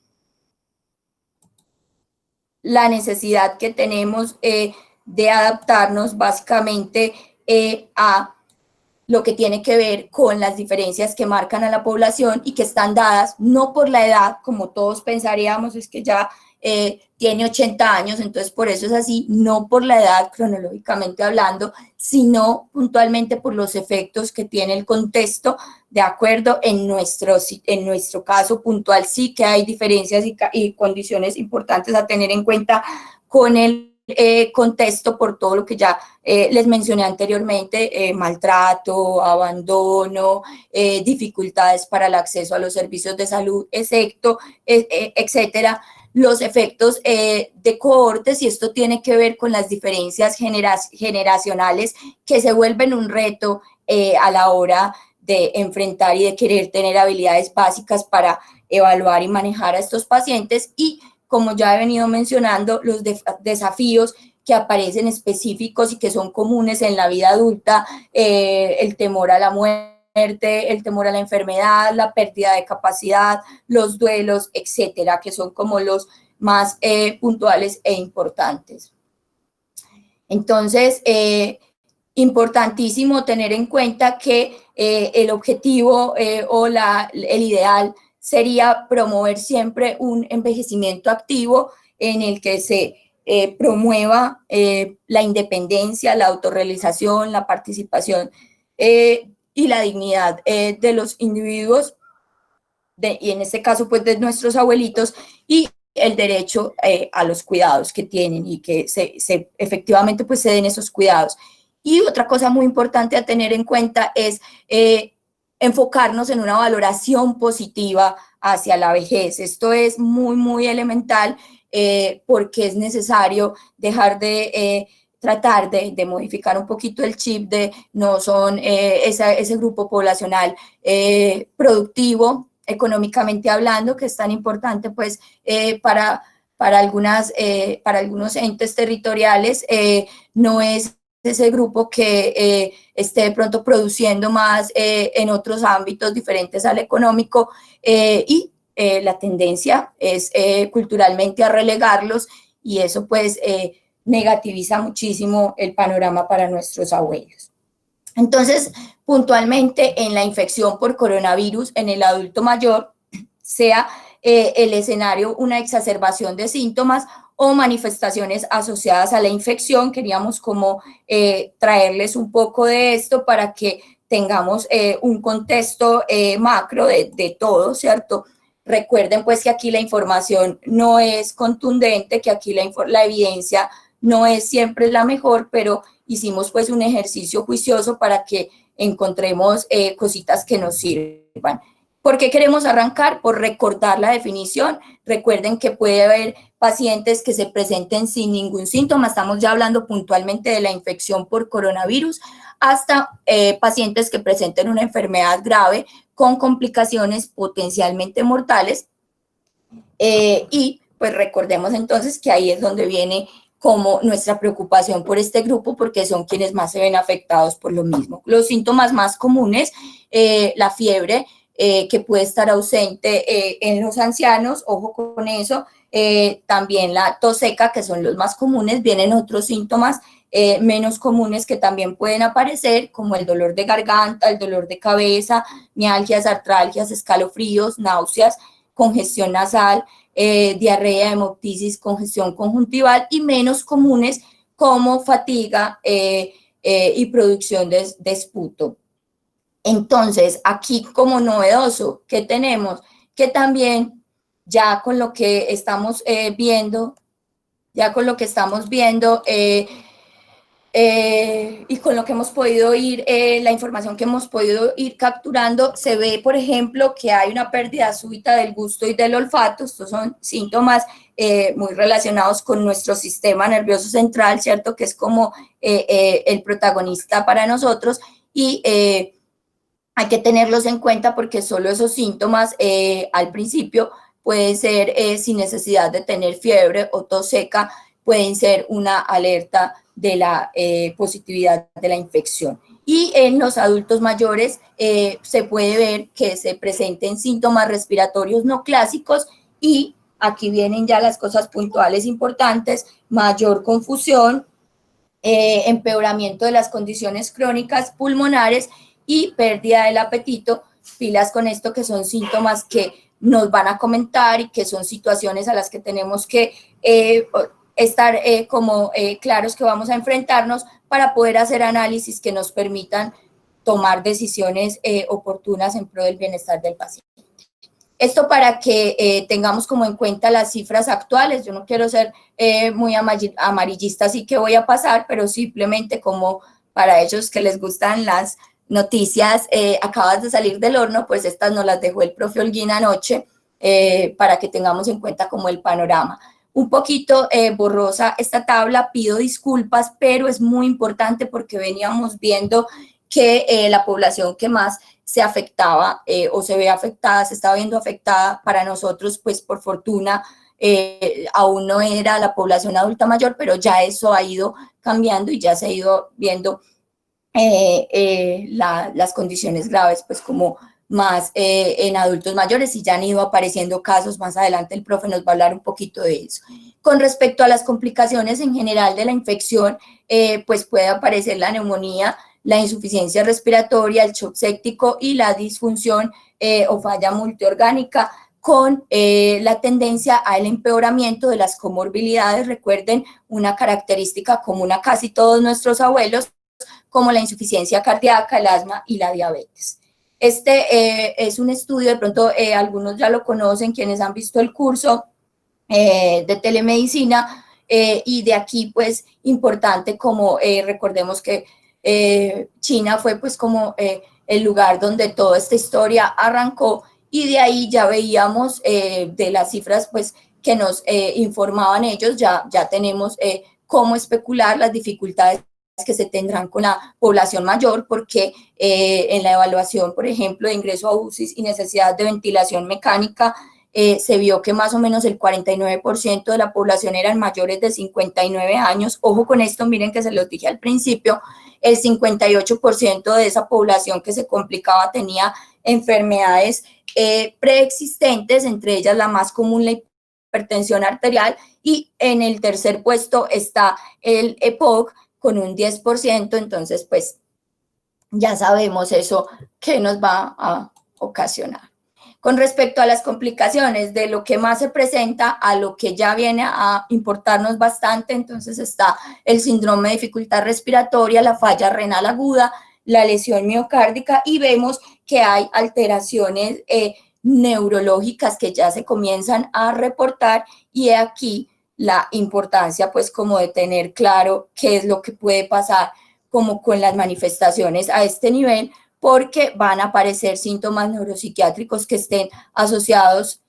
la necesidad que tenemos de adaptarnos básicamente a lo que tiene que ver con las diferencias que marcan a la población y que están dadas no por la edad, como todos pensaríamos, es que ya tiene 80 años, entonces por eso es así, no por la edad cronológicamente hablando, sino puntualmente por los efectos que tiene el contexto, de acuerdo, en nuestro caso puntual sí que hay diferencias y condiciones importantes a tener en cuenta con el contexto por todo lo que ya les mencioné anteriormente, maltrato, abandono, dificultades para el acceso a los servicios de salud, etcétera, los efectos de cohortes, y esto tiene que ver con las diferencias generacionales que se vuelven un reto a la hora de enfrentar y de querer tener habilidades básicas para evaluar y manejar a estos pacientes, y como ya he venido mencionando, los desafíos que aparecen específicos y que son comunes en la vida adulta, el temor a la muerte, el temor a la enfermedad, la pérdida de capacidad, los duelos, etcétera, que son como los más puntuales e importantes. Entonces, importantísimo tener en cuenta que el objetivo o el ideal sería promover siempre un envejecimiento activo en el que se promueva la independencia, la autorrealización, la participación y la dignidad de los individuos, y en este caso pues de nuestros abuelitos, y el derecho a los cuidados que tienen y que efectivamente pues se den esos cuidados. Y otra cosa muy importante a tener en cuenta es enfocarnos en una valoración positiva hacia la vejez. Esto es muy, muy elemental porque es necesario dejar de tratar de modificar un poquito el chip de no son ese grupo poblacional productivo, económicamente hablando, que es tan importante pues para algunos entes territoriales, no es ese grupo que esté de pronto produciendo más en otros ámbitos diferentes al económico, y la tendencia es culturalmente a relegarlos, y eso pues negativiza muchísimo el panorama para nuestros abuelos. Entonces, puntualmente en la infección por coronavirus en el adulto mayor, sea el escenario una exacerbación de síntomas o manifestaciones asociadas a la infección, queríamos como traerles un poco de esto para que tengamos un contexto macro de todo, ¿cierto? Recuerden pues que aquí la información no es contundente, que aquí la evidencia no es siempre la mejor, pero hicimos pues un ejercicio juicioso para que encontremos cositas que nos sirvan. ¿Por qué queremos arrancar? Por recordar la definición. Recuerden que puede haber pacientes que se presenten sin ningún síntoma, estamos ya hablando puntualmente de la infección por coronavirus, hasta pacientes que presenten una enfermedad grave con complicaciones potencialmente mortales. Y pues recordemos entonces que ahí es donde viene como nuestra preocupación por este grupo, porque son quienes más se ven afectados por lo mismo. Los síntomas más comunes, la fiebre, que puede estar ausente en los ancianos, ojo con eso, también la tos seca, que son los más comunes, vienen otros síntomas menos comunes que también pueden aparecer, como el dolor de garganta, el dolor de cabeza, mialgias, artralgias, escalofríos, náuseas, congestión nasal, diarrea, hemoptisis, congestión conjuntival, y menos comunes como fatiga y producción de esputo. Entonces, aquí como novedoso, ¿qué tenemos? Que también ya con lo que estamos viendo, y con lo que hemos podido ir, la información que hemos podido ir capturando, se ve, por ejemplo, que hay una pérdida súbita del gusto y del olfato. Estos son síntomas muy relacionados con nuestro sistema nervioso central, ¿cierto? Que es como el protagonista para nosotros, y hay que tenerlos en cuenta porque solo esos síntomas al principio pueden ser sin necesidad de tener fiebre o tos seca, pueden ser una alerta de la positividad de la infección. y en los adultos mayores se puede ver que se presenten síntomas respiratorios no clásicos y aquí vienen ya las cosas puntuales importantes: mayor confusión, empeoramiento de las condiciones crónicas pulmonares y pérdida del apetito. Pilas con esto, que son síntomas que nos van a comentar y que son situaciones a las que tenemos que estar claros que vamos a enfrentarnos para poder hacer análisis que nos permitan tomar decisiones oportunas en pro del bienestar del paciente. Esto para que tengamos como en cuenta las cifras actuales. Yo no quiero ser muy amarillista, así que voy a pasar, pero simplemente como para ellos que les gustan las noticias acabadas de salir del horno, pues estas nos las dejó el profe Holguín anoche para que tengamos en cuenta como el panorama. Un poquito borrosa esta tabla, pido disculpas, pero es muy importante porque veníamos viendo que la población que más se afectaba o se ve afectada, se estaba viendo afectada para nosotros, pues por fortuna aún no era la población adulta mayor, pero ya eso ha ido cambiando y ya se ha ido viendo las condiciones graves, pues como más en adultos mayores, y ya han ido apareciendo casos. Más adelante el profe nos va a hablar un poquito de eso. Con respecto a las complicaciones en general de la infección, pues puede aparecer la neumonía, la insuficiencia respiratoria, el shock séptico y la disfunción o falla multiorgánica, con la tendencia al empeoramiento de las comorbilidades. Recuerden, una característica común a casi todos nuestros abuelos, como la insuficiencia cardíaca, el asma y la diabetes. Este es un estudio, de pronto algunos ya lo conocen, quienes han visto el curso de telemedicina, y de aquí pues importante como recordemos que China fue pues como el lugar donde toda esta historia arrancó, y de ahí ya veíamos de las cifras pues que nos informaban ellos, ya tenemos cómo especular las dificultades que se tendrán con la población mayor, porque en la evaluación, por ejemplo, de ingreso a UCI y necesidad de ventilación mecánica, se vio que más o menos el 49% de la población eran mayores de 59 años. Ojo con esto, miren que se los dije al principio, el 58% de esa población que se complicaba tenía enfermedades preexistentes, entre ellas la más común, la hipertensión arterial, y en el tercer puesto está el EPOC con un 10%, entonces pues ya sabemos eso que nos va a ocasionar. Con respecto a las complicaciones, de lo que más se presenta a lo que ya viene a importarnos bastante, entonces está el síndrome de dificultad respiratoria, la falla renal aguda, la lesión miocárdica, y vemos que hay alteraciones neurológicas que ya se comienzan a reportar, y aquí la importancia pues como de tener claro qué es lo que puede pasar como con las manifestaciones a este nivel, porque van a aparecer síntomas neuropsiquiátricos que estén asociados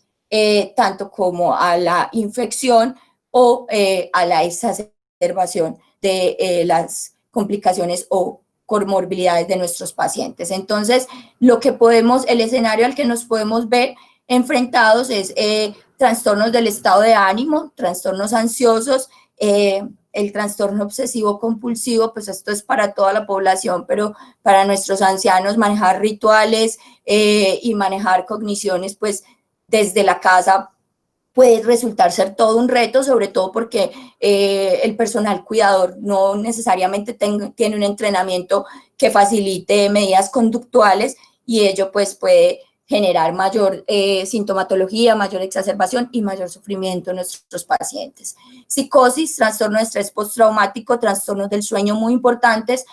tanto como a la infección o a la exacerbación de las complicaciones o comorbilidades de nuestros pacientes. Entonces, el escenario al que nos podemos ver enfrentados es trastornos del estado de ánimo, trastornos ansiosos, el trastorno obsesivo compulsivo, pues esto es para toda la población, pero para nuestros ancianos manejar rituales y manejar cogniciones pues desde la casa puede resultar ser todo un reto, sobre todo porque el personal cuidador no necesariamente tiene un entrenamiento que facilite medidas conductuales, y ello pues puede generar mayor sintomatología, mayor exacerbación y mayor sufrimiento en nuestros pacientes. Psicosis, trastorno de estrés postraumático, trastornos del sueño muy importantes,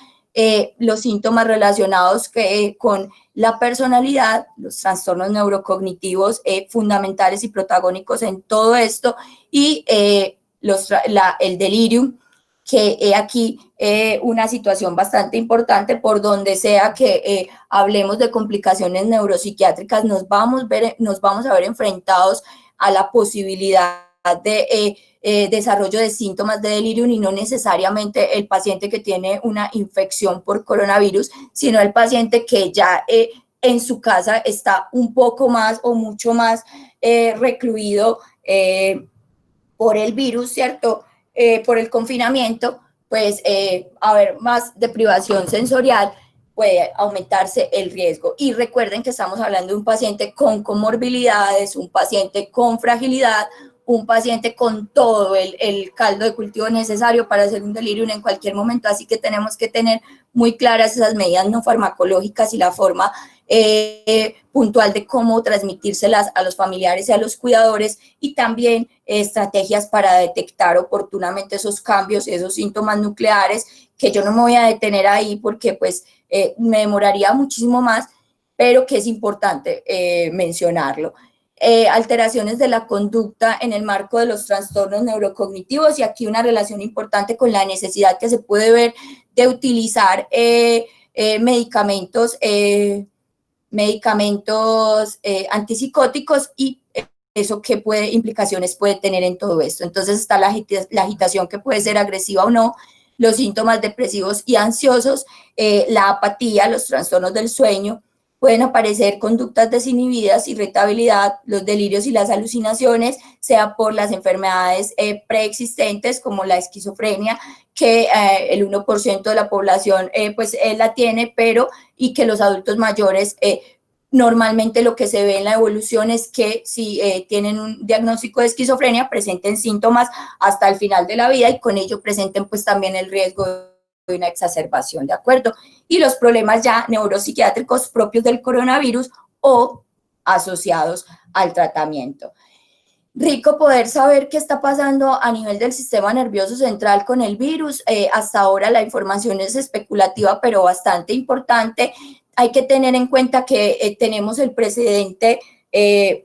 los síntomas relacionados con la personalidad, los trastornos neurocognitivos fundamentales y protagónicos en todo esto, y el delirium, que aquí una situación bastante importante. Por donde sea que hablemos de complicaciones neuropsiquiátricas, nos vamos a ver enfrentados a la posibilidad de desarrollo de síntomas de delirium, y no necesariamente el paciente que tiene una infección por coronavirus, sino el paciente que ya en su casa está un poco más o mucho más recluido por el virus, ¿cierto? Por el confinamiento, pues haber más deprivación sensorial puede aumentarse el riesgo. Y recuerden que estamos hablando de un paciente con comorbilidades, un paciente con fragilidad, un paciente con todo el caldo de cultivo necesario para hacer un delirium en cualquier momento, así que tenemos que tener muy claras esas medidas no farmacológicas y la forma puntual de cómo transmitírselas a los familiares y a los cuidadores, y también estrategias para detectar oportunamente esos cambios, esos síntomas nucleares, que yo no me voy a detener ahí porque pues me demoraría muchísimo más, pero que es importante mencionarlo. Alteraciones de la conducta en el marco de los trastornos neurocognitivos, y aquí una relación importante con la necesidad que se puede ver de utilizar medicamentos antipsicóticos, y eso qué implicaciones puede tener en todo esto. Entonces está la agitación, que puede ser agresiva o no, los síntomas depresivos y ansiosos, la apatía, los trastornos del sueño, pueden aparecer conductas desinhibidas, irritabilidad, los delirios y las alucinaciones, sea por las enfermedades preexistentes como la esquizofrenia, que el 1% de la población la tiene, pero y que los adultos mayores normalmente lo que se ve en la evolución es que si tienen un diagnóstico de esquizofrenia, presenten síntomas hasta el final de la vida, y con ello presenten pues también el riesgo de una exacerbación, ¿de acuerdo? Y los problemas ya neuropsiquiátricos propios del coronavirus o asociados al tratamiento. Rico poder saber qué está pasando a nivel del sistema nervioso central con el virus. Hasta ahora la información es especulativa, pero bastante importante. Hay que tener en cuenta que tenemos el precedente de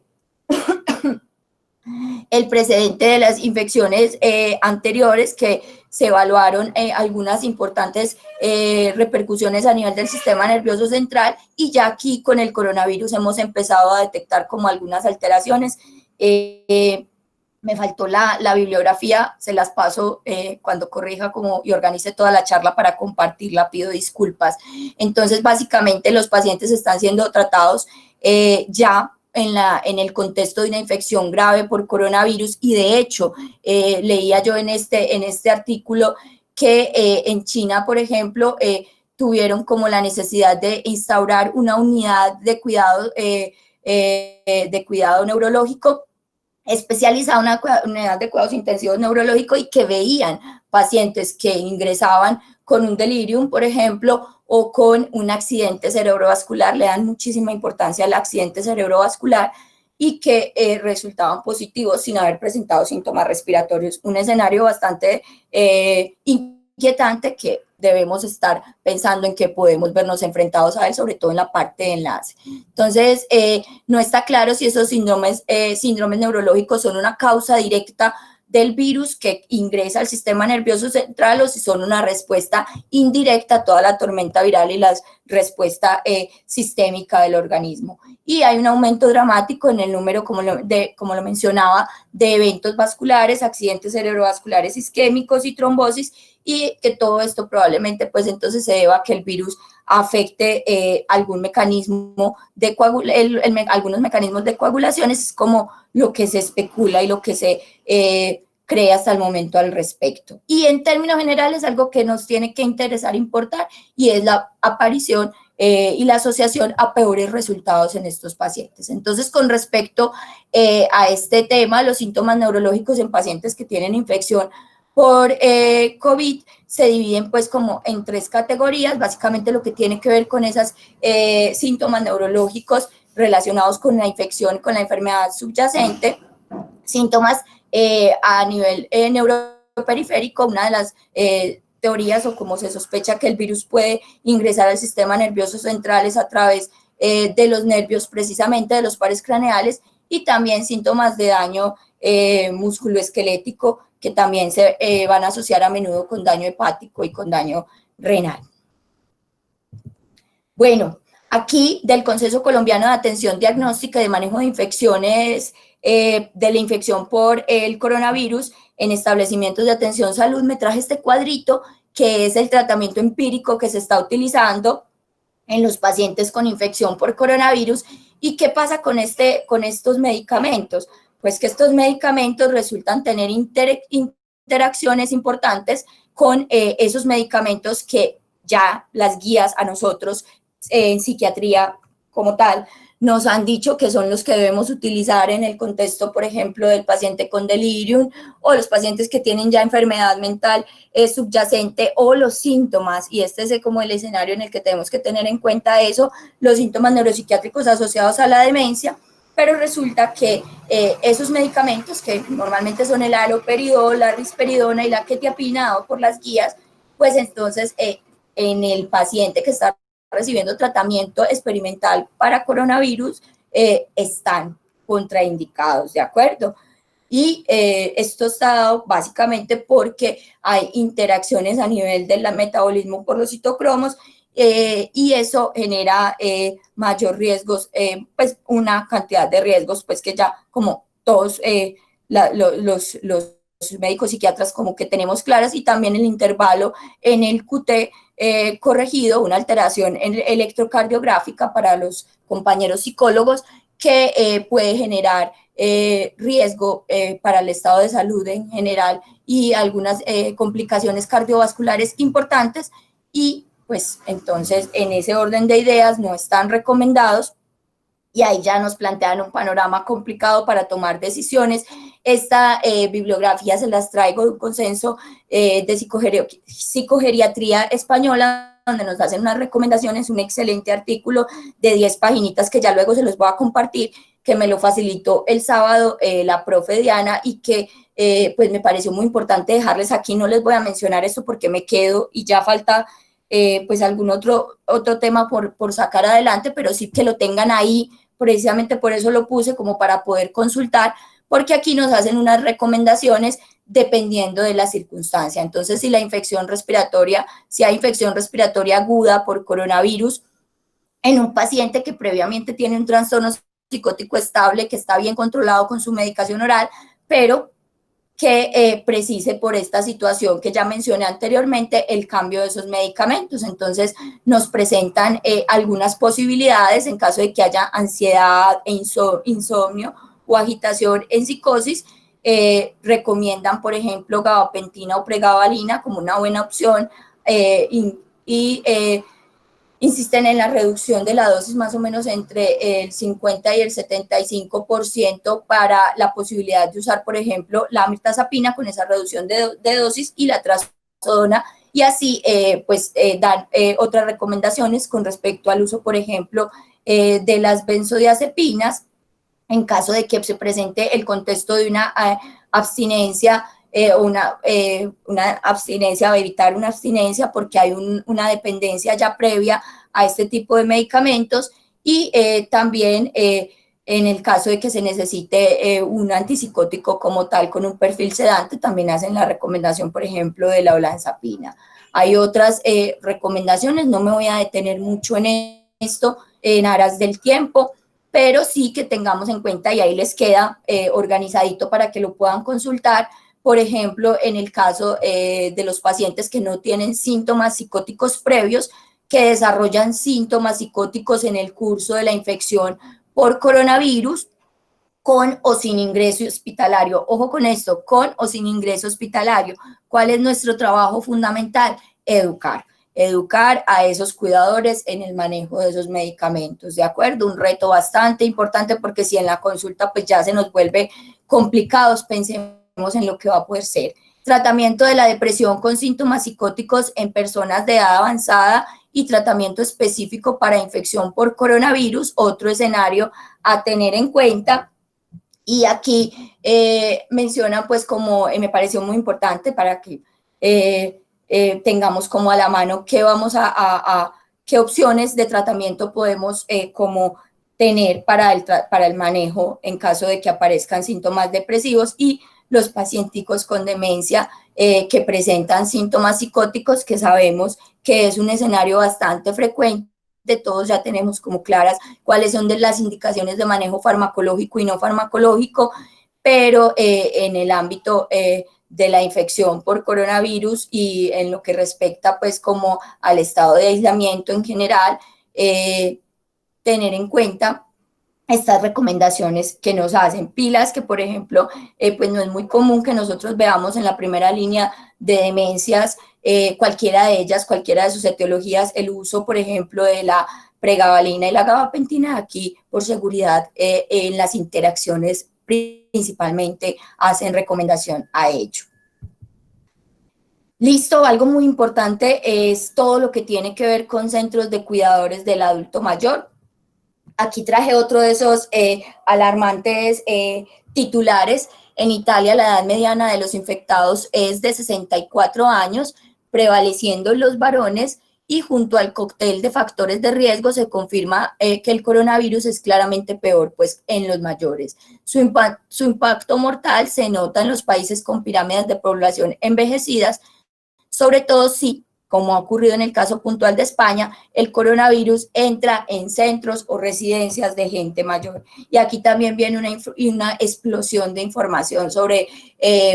las infecciones anteriores, que se evaluaron algunas importantes repercusiones a nivel del sistema nervioso central, y ya aquí con el coronavirus hemos empezado a detectar como algunas alteraciones. Me faltó la bibliografía, se las paso cuando corrija y organice toda la charla para compartirla, pido disculpas. Entonces, básicamente los pacientes están siendo tratados ya en el contexto de una infección grave por coronavirus, y de hecho leía yo en este artículo que en China, por ejemplo, tuvieron como la necesidad de instaurar una unidad de cuidado neurológico especializada, una unidad de cuidados intensivos neurológicos, y que veían pacientes que ingresaban con un delirium, por ejemplo, o con un accidente cerebrovascular, le dan muchísima importancia al accidente cerebrovascular, y que resultaban positivos sin haber presentado síntomas respiratorios. Un escenario bastante inquietante, que debemos estar pensando en que podemos vernos enfrentados a él, sobre todo en la parte de enlace. Entonces, no está claro si esos síndromes neurológicos son una causa directa del virus que ingresa al sistema nervioso central, o si son una respuesta indirecta a toda la tormenta viral y la respuesta sistémica del organismo. Y hay un aumento dramático en el número, como lo mencionaba, de eventos vasculares, accidentes cerebrovasculares isquémicos y trombosis, y que todo esto probablemente pues entonces se deba a que el virus afecte algún mecanismo de algunos mecanismos de coagulación. Es como lo que se especula y lo que se cree hasta el momento al respecto. Y en términos generales, algo que nos tiene que interesar, importar, y es la aparición y la asociación a peores resultados en estos pacientes. Entonces, con respecto a este tema, los síntomas neurológicos en pacientes que tienen infección por COVID se dividen pues como en 3 categorías, básicamente lo que tiene que ver con esos síntomas neurológicos relacionados con la infección, con la enfermedad subyacente, síntomas a nivel neuroperiférico. Una de las teorías, o como se sospecha que el virus puede ingresar al sistema nervioso central, es a través de los nervios, precisamente de los pares craneales, y también síntomas de daño musculoesquelético, que también se van a asociar a menudo con daño hepático y con daño renal. Bueno, aquí del Consejo Colombiano de Atención Diagnóstica y de Manejo de Infecciones, de la infección por el coronavirus en establecimientos de atención salud, me traje este cuadrito, que es el tratamiento empírico que se está utilizando en los pacientes con infección por coronavirus. ¿Y qué pasa con estos medicamentos? Pues que estos medicamentos resultan tener interacciones importantes con esos medicamentos que ya las guías a nosotros en psiquiatría como tal nos han dicho que son los que debemos utilizar en el contexto, por ejemplo, del paciente con delirium o los pacientes que tienen ya enfermedad mental subyacente o los síntomas, y este es como el escenario en el que tenemos que tener en cuenta eso, los síntomas neuropsiquiátricos asociados a la demencia, pero resulta que esos medicamentos, que normalmente son el haloperidol, la risperidona y la quetiapina, dado por las guías, pues entonces en el paciente que está recibiendo tratamiento experimental para coronavirus están contraindicados, ¿de acuerdo? Y esto está dado básicamente porque hay interacciones a nivel del metabolismo por los citocromos y eso genera mayor riesgos, pues una cantidad de riesgos, pues que ya como todos los médicos psiquiatras como que tenemos claras, y también el intervalo en el QT corregido, una alteración electrocardiográfica para los compañeros psicólogos que puede generar riesgo para el estado de salud en general y algunas complicaciones cardiovasculares importantes, y pues entonces en ese orden de ideas no están recomendados, y ahí ya nos plantean un panorama complicado para tomar decisiones. Esta bibliografía se las traigo de un consenso de psicogeriatría española, donde nos hacen unas recomendaciones, un excelente artículo de 10 paginitas que ya luego se los voy a compartir, que me lo facilitó el sábado la profe Diana, y que pues me pareció muy importante dejarles aquí. No les voy a mencionar esto porque me quedo y ya falta pues algún otro tema por sacar adelante, pero sí que lo tengan ahí. Precisamente por eso lo puse, como para poder consultar, porque aquí nos hacen unas recomendaciones dependiendo de la circunstancia. Entonces, si hay infección respiratoria aguda por coronavirus en un paciente que previamente tiene un trastorno psicótico estable, que está bien controlado con su medicación oral, pero que precise por esta situación que ya mencioné anteriormente el cambio de esos medicamentos. Entonces nos presentan algunas posibilidades en caso de que haya ansiedad e insomnio o agitación en psicosis. Recomiendan, por ejemplo, gabapentina o pregabalina como una buena opción, y insisten en la reducción de la dosis más o menos entre el 50 y el 75% para la posibilidad de usar, por ejemplo, la mirtazapina con esa reducción de dosis, y la trazodona, y así dan otras recomendaciones con respecto al uso, por ejemplo, de las benzodiazepinas en caso de que se presente el contexto de una abstinencia, una abstinencia, o evitar una abstinencia porque hay una dependencia ya previa a este tipo de medicamentos, y también en el caso de que se necesite un antipsicótico como tal con un perfil sedante, también hacen la recomendación, por ejemplo, de la olanzapina. Hay otras recomendaciones, no me voy a detener mucho en esto en aras del tiempo, pero sí que tengamos en cuenta, y ahí les queda organizadito para que lo puedan consultar. Por ejemplo, en el caso de los pacientes que no tienen síntomas psicóticos previos, que desarrollan síntomas psicóticos en el curso de la infección por coronavirus, con o sin ingreso hospitalario. Ojo con esto, con o sin ingreso hospitalario. ¿Cuál es nuestro trabajo fundamental? Educar a esos cuidadores en el manejo de esos medicamentos, ¿de acuerdo? Un reto bastante importante, porque si en la consulta pues ya se nos vuelve complicados, pensemos en lo que va a poder ser. Tratamiento de la depresión con síntomas psicóticos en personas de edad avanzada y tratamiento específico para infección por coronavirus, otro escenario a tener en cuenta. Y aquí mencionan pues como me pareció muy importante para que tengamos como a la mano qué opciones de tratamiento podemos como tener para el manejo en caso de que aparezcan síntomas depresivos, y los pacienticos con demencia que presentan síntomas psicóticos, que sabemos que es un escenario bastante frecuente. De todos ya tenemos como claras cuáles son de las indicaciones de manejo farmacológico y no farmacológico, pero en el ámbito de la infección por coronavirus y en lo que respecta pues como al estado de aislamiento en general, tener en cuenta estas recomendaciones que nos hacen pilas, que por ejemplo, pues no es muy común que nosotros veamos en la primera línea de demencias, cualquiera de ellas, cualquiera de sus etiologías, el uso, por ejemplo, de la pregabalina y la gabapentina, aquí por seguridad en las interacciones principalmente hacen recomendación a ello. Listo, algo muy importante es todo lo que tiene que ver con centros de cuidadores del adulto mayor. Aquí traje otro de esos alarmantes titulares. En Italia la edad mediana de los infectados es de 64 años, prevaleciendo los varones, y junto al cóctel de factores de riesgo se confirma que el coronavirus es claramente peor pues, en los mayores. Su impacto mortal se nota en los países con pirámides de población envejecidas, sobre todo si, como ha ocurrido en el caso puntual de España, el coronavirus entra en centros o residencias de gente mayor. Y aquí también viene una explosión de información sobre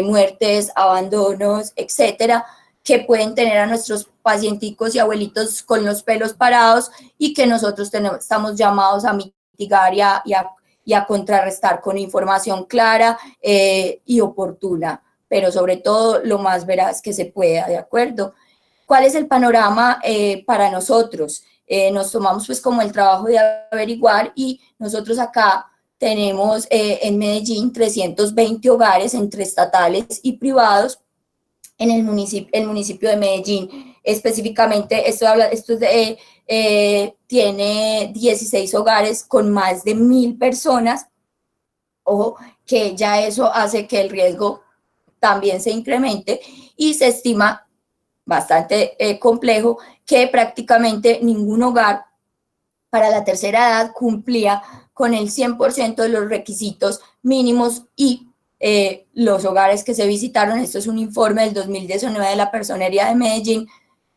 muertes, abandonos, etcétera, que pueden tener a nuestros pacienticos y abuelitos con los pelos parados y que nosotros estamos llamados a mitigar y a contrarrestar con información clara y oportuna, pero sobre todo lo más veraz que se pueda, ¿de acuerdo? ¿Cuál es el panorama para nosotros? Nos tomamos pues como el trabajo de averiguar y nosotros acá tenemos en Medellín 320 hogares entre estatales y privados en el municipio de Medellín. Específicamente, tiene 16 hogares con más de 1.000 personas. Ojo, que ya eso hace que el riesgo también se incremente y se estima bastante complejo que prácticamente ningún hogar para la tercera edad cumplía con el 100% de los requisitos mínimos y los hogares que se visitaron, esto es un informe del 2019 de la Personería de Medellín,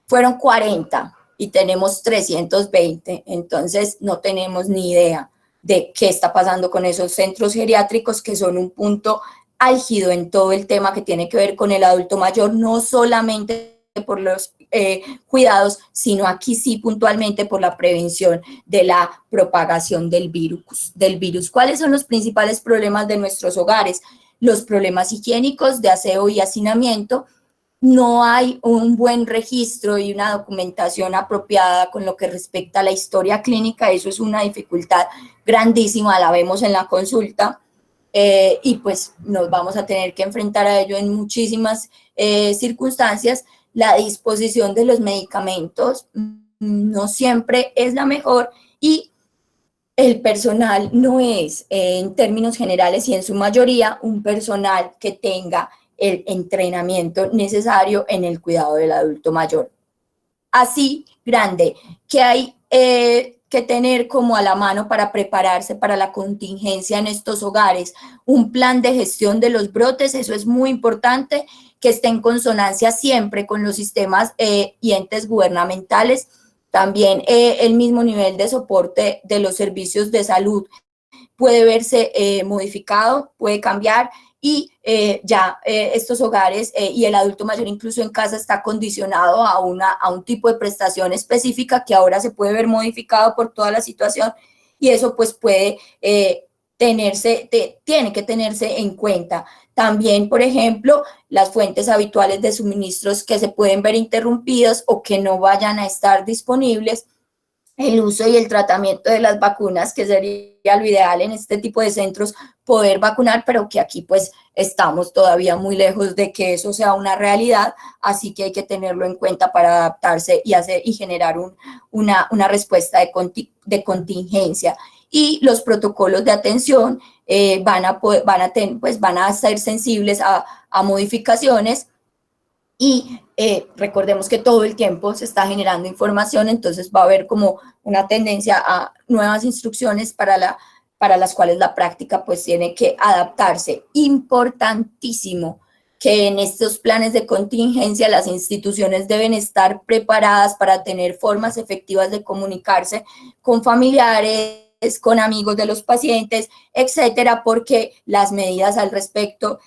fueron 40 y tenemos 320, entonces no tenemos ni idea de qué está pasando con esos centros geriátricos que son un punto álgido en todo el tema que tiene que ver con el adulto mayor, no solamente por los cuidados, sino aquí sí puntualmente por la prevención de la propagación del virus. ¿Cuáles son los principales problemas de nuestros hogares? Los problemas higiénicos de aseo y hacinamiento. No hay un buen registro y una documentación apropiada con lo que respecta a la historia clínica. Eso es una dificultad grandísima, la vemos en la consulta. Y pues nos vamos a tener que enfrentar a ello en muchísimas circunstancias. La disposición de los medicamentos no siempre es la mejor y el personal no es, en términos generales y en su mayoría, un personal que tenga el entrenamiento necesario en el cuidado del adulto mayor. Así, grande, que hay que tener como a la mano para prepararse para la contingencia en estos hogares, un plan de gestión de los brotes, eso es muy importante, que esté en consonancia siempre con los sistemas y entes gubernamentales, también el mismo nivel de soporte de los servicios de salud puede verse modificado, puede cambiar y estos hogares y el adulto mayor incluso en casa está condicionado a un tipo de prestación específica que ahora se puede ver modificado por toda la situación y eso pues puede tiene que tenerse en cuenta. También, por ejemplo, las fuentes habituales de suministros que se pueden ver interrumpidas o que no vayan a estar disponibles, el uso y el tratamiento de las vacunas, que sería lo ideal en este tipo de centros, poder vacunar, pero que aquí pues estamos todavía muy lejos de que eso sea una realidad, así que hay que tenerlo en cuenta para adaptarse y generar una respuesta de contingencia. Y los protocolos de atención van a ser sensibles a modificaciones y recordemos que todo el tiempo se está generando información, entonces va a haber como una tendencia a nuevas instrucciones para las cuales la práctica pues tiene que adaptarse. Importantísimo que en estos planes de contingencia las instituciones deben estar preparadas para tener formas efectivas de comunicarse con familiares, con amigos de los pacientes, etcétera, porque las medidas al respecto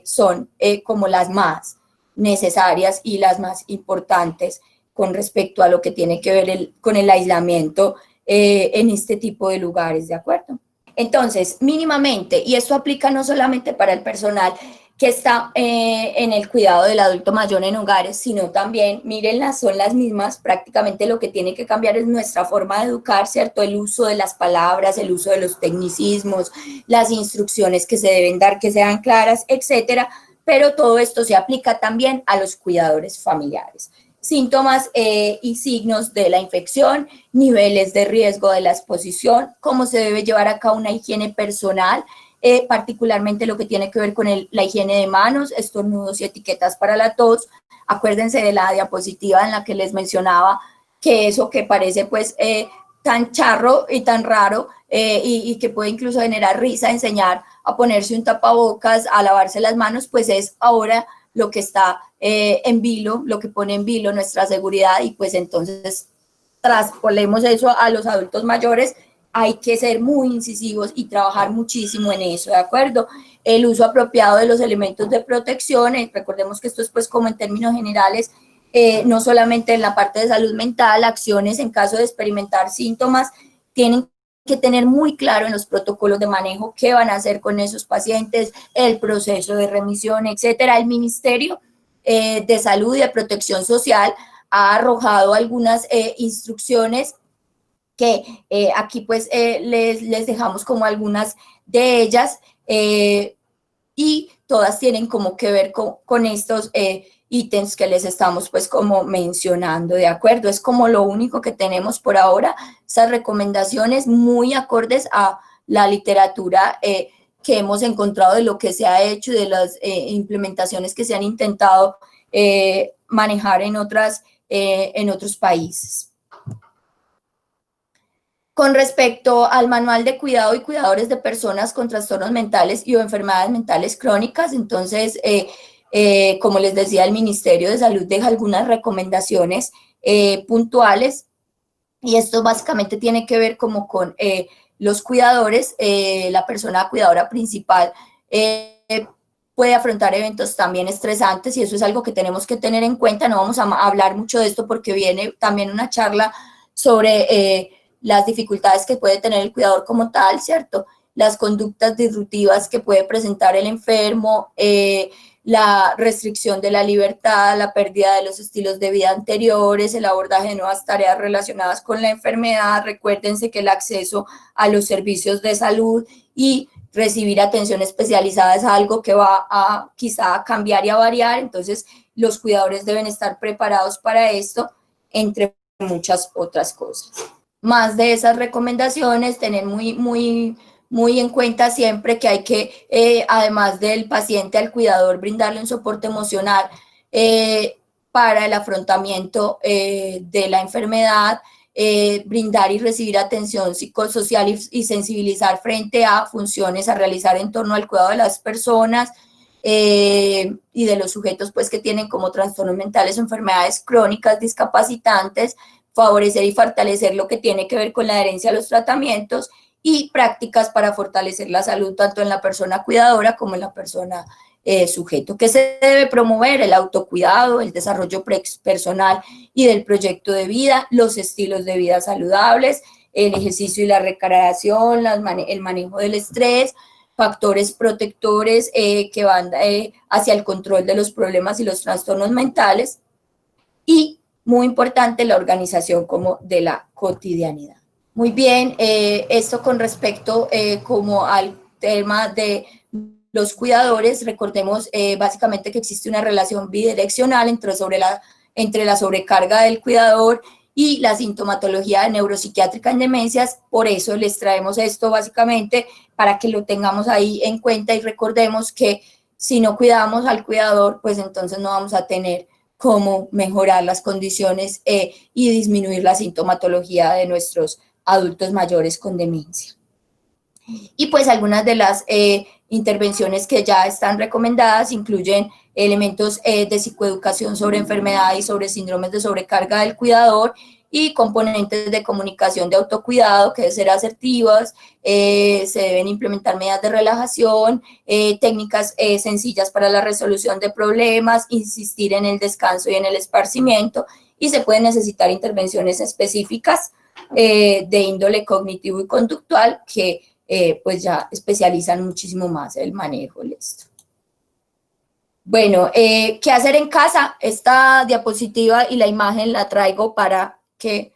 son como las más necesarias y las más importantes con respecto a lo que tiene que ver con el aislamiento en este tipo de lugares, ¿de acuerdo? Entonces, mínimamente, y esto aplica no solamente para el personal que está en el cuidado del adulto mayor en hogares, sino también, mírenlas, son las mismas, prácticamente lo que tiene que cambiar es nuestra forma de educar, ¿cierto? El uso de las palabras, el uso de los tecnicismos, las instrucciones que se deben dar, que sean claras, etcétera, pero todo esto se aplica también a los cuidadores familiares. Síntomas y signos de la infección, niveles de riesgo de la exposición, cómo se debe llevar a cabo una higiene personal, particularmente lo que tiene que ver con la higiene de manos, estornudos y etiquetas para la tos. Acuérdense de la diapositiva en la que les mencionaba que eso que parece pues tan charro y tan raro y que puede incluso generar risa, enseñar a ponerse un tapabocas, a lavarse las manos, pues es ahora lo que está en vilo, lo que pone en vilo nuestra seguridad y pues entonces traspolemos eso a los adultos mayores, hay que ser muy incisivos y trabajar muchísimo en eso, ¿de acuerdo? El uso apropiado de los elementos de protección, recordemos que esto es pues como en términos generales, no solamente en la parte de salud mental, acciones en caso de experimentar síntomas, tienen que tener muy claro en los protocolos de manejo qué van a hacer con esos pacientes, el proceso de remisión, etcétera. El Ministerio de Salud y de Protección Social ha arrojado algunas instrucciones que aquí pues les dejamos como algunas de ellas y todas tienen como que ver con estos ítems que les estamos pues como mencionando, ¿de acuerdo? Es como lo único que tenemos por ahora, esas recomendaciones muy acordes a la literatura que hemos encontrado de lo que se ha hecho y de las implementaciones que se han intentado manejar en otros países. Con respecto al manual de cuidado y cuidadores de personas con trastornos mentales y o enfermedades mentales crónicas, entonces, como les decía, el Ministerio de Salud deja algunas recomendaciones puntuales y esto básicamente tiene que ver como con los cuidadores, la persona cuidadora principal puede afrontar eventos también estresantes y eso es algo que tenemos que tener en cuenta. No vamos a hablar mucho de esto porque viene también una charla sobre las dificultades que puede tener el cuidador como tal, ¿cierto? Las conductas disruptivas que puede presentar el enfermo, la restricción de la libertad, la pérdida de los estilos de vida anteriores, el abordaje de nuevas tareas relacionadas con la enfermedad. Recuérdense que el acceso a los servicios de salud y recibir atención especializada es algo que va a quizá cambiar y a variar, entonces los cuidadores deben estar preparados para esto, entre muchas otras cosas. Más de esas recomendaciones, tener muy en cuenta siempre que hay que, además del paciente al cuidador, brindarle un soporte emocional para el afrontamiento de la enfermedad, brindar y recibir atención psicosocial y sensibilizar frente a funciones a realizar en torno al cuidado de las personas y de los sujetos pues que tienen como trastornos mentales o enfermedades crónicas discapacitantes, favorecer y fortalecer lo que tiene que ver con la adherencia a los tratamientos y prácticas para fortalecer la salud tanto en la persona cuidadora como en la persona sujeto. ¿Qué se debe promover? El autocuidado, el desarrollo personal y del proyecto de vida, los estilos de vida saludables, el ejercicio y la recreación, el manejo del estrés, factores protectores que van hacia el control de los problemas y los trastornos mentales y muy importante la organización como de la cotidianidad. Muy bien, esto con respecto como al tema de los cuidadores, recordemos básicamente que existe una relación bidireccional entre la sobrecarga del cuidador y la sintomatología neuropsiquiátrica en demencias, por eso les traemos esto básicamente para que lo tengamos ahí en cuenta y recordemos que si no cuidamos al cuidador, pues entonces no vamos a tener cómo mejorar las condiciones y disminuir la sintomatología de nuestros adultos mayores con demencia. Y pues algunas de las intervenciones que ya están recomendadas incluyen elementos de psicoeducación sobre enfermedad y sobre síndromes de sobrecarga del cuidador y componentes de comunicación de autocuidado que deben ser asertivas, se deben implementar medidas de relajación, técnicas sencillas para la resolución de problemas, insistir en el descanso y en el esparcimiento y se pueden necesitar intervenciones específicas de índole cognitivo y conductual que pues ya especializan muchísimo más el manejo de esto. Bueno, ¿qué hacer en casa? Esta diapositiva y la imagen la traigo para que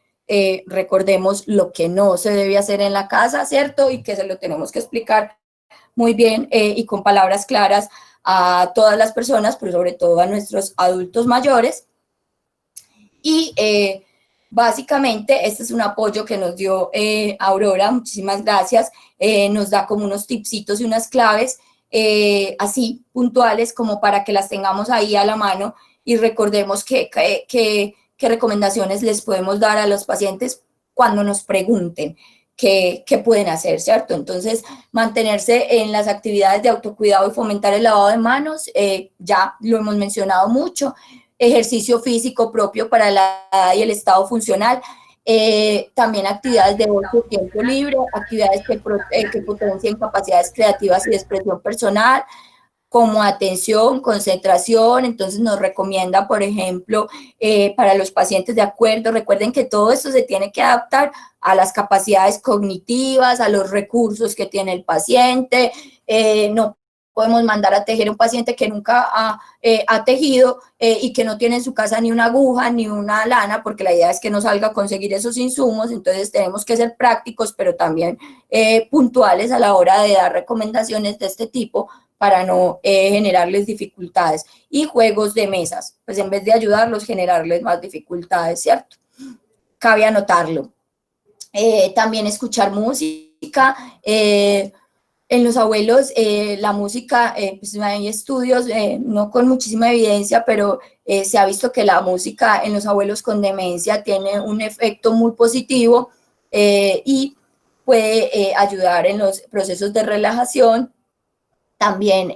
recordemos lo que no se debe hacer en la casa, ¿cierto? Y que se lo tenemos que explicar muy bien y con palabras claras a todas las personas, pero sobre todo a nuestros adultos mayores. Y básicamente este es un apoyo que nos dio Aurora, muchísimas gracias, nos da como unos tipsitos y unas claves así puntuales como para que las tengamos ahí a la mano y recordemos qué recomendaciones les podemos dar a los pacientes cuando nos pregunten qué pueden hacer, ¿cierto? Entonces, mantenerse en las actividades de autocuidado y fomentar el lavado de manos, ya lo hemos mencionado mucho, ejercicio físico propio para la edad y el estado funcional, también actividades de ocio, tiempo libre, actividades que potencien capacidades creativas y de expresión personal, como atención, concentración, entonces nos recomienda, por ejemplo, para los pacientes de acuerdo, recuerden que todo esto se tiene que adaptar a las capacidades cognitivas, a los recursos que tiene el paciente, no podemos mandar a tejer a un paciente que nunca ha tejido y que no tiene en su casa ni una aguja ni una lana, porque la idea es que no salga a conseguir esos insumos, entonces tenemos que ser prácticos, pero también puntuales a la hora de dar recomendaciones de este tipo para no generarles dificultades. Y juegos de mesas, pues en vez de ayudarlos, generarles más dificultades, ¿cierto? Cabe anotarlo. También escuchar música, en los abuelos, la música, pues hay estudios, no con muchísima evidencia, pero se ha visto que la música en los abuelos con demencia tiene un efecto muy positivo y puede ayudar en los procesos de relajación. También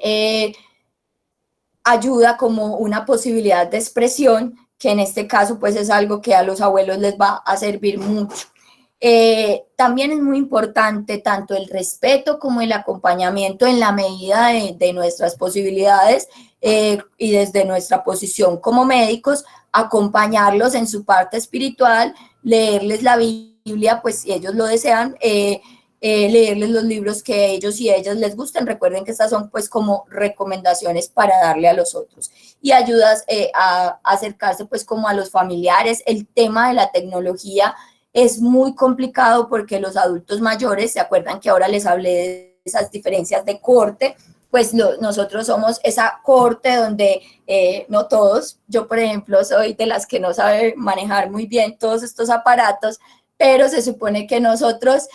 ayuda como una posibilidad de expresión, que en este caso pues es algo que a los abuelos les va a servir mucho. También es muy importante tanto el respeto como el acompañamiento en la medida de nuestras posibilidades y desde nuestra posición como médicos, acompañarlos en su parte espiritual, leerles la Biblia, pues si ellos lo desean, leerles los libros que a ellos y a ellas les gusten. Recuerden que estas son pues como recomendaciones para darle a los otros y ayudas a acercarse pues como a los familiares. El tema de la tecnología es muy complicado porque los adultos mayores, ¿se acuerdan que ahora les hablé de esas diferencias de corte? Pues nosotros somos esa corte donde no todos, yo por ejemplo soy de las que no sabe manejar muy bien todos estos aparatos, pero se supone que nosotros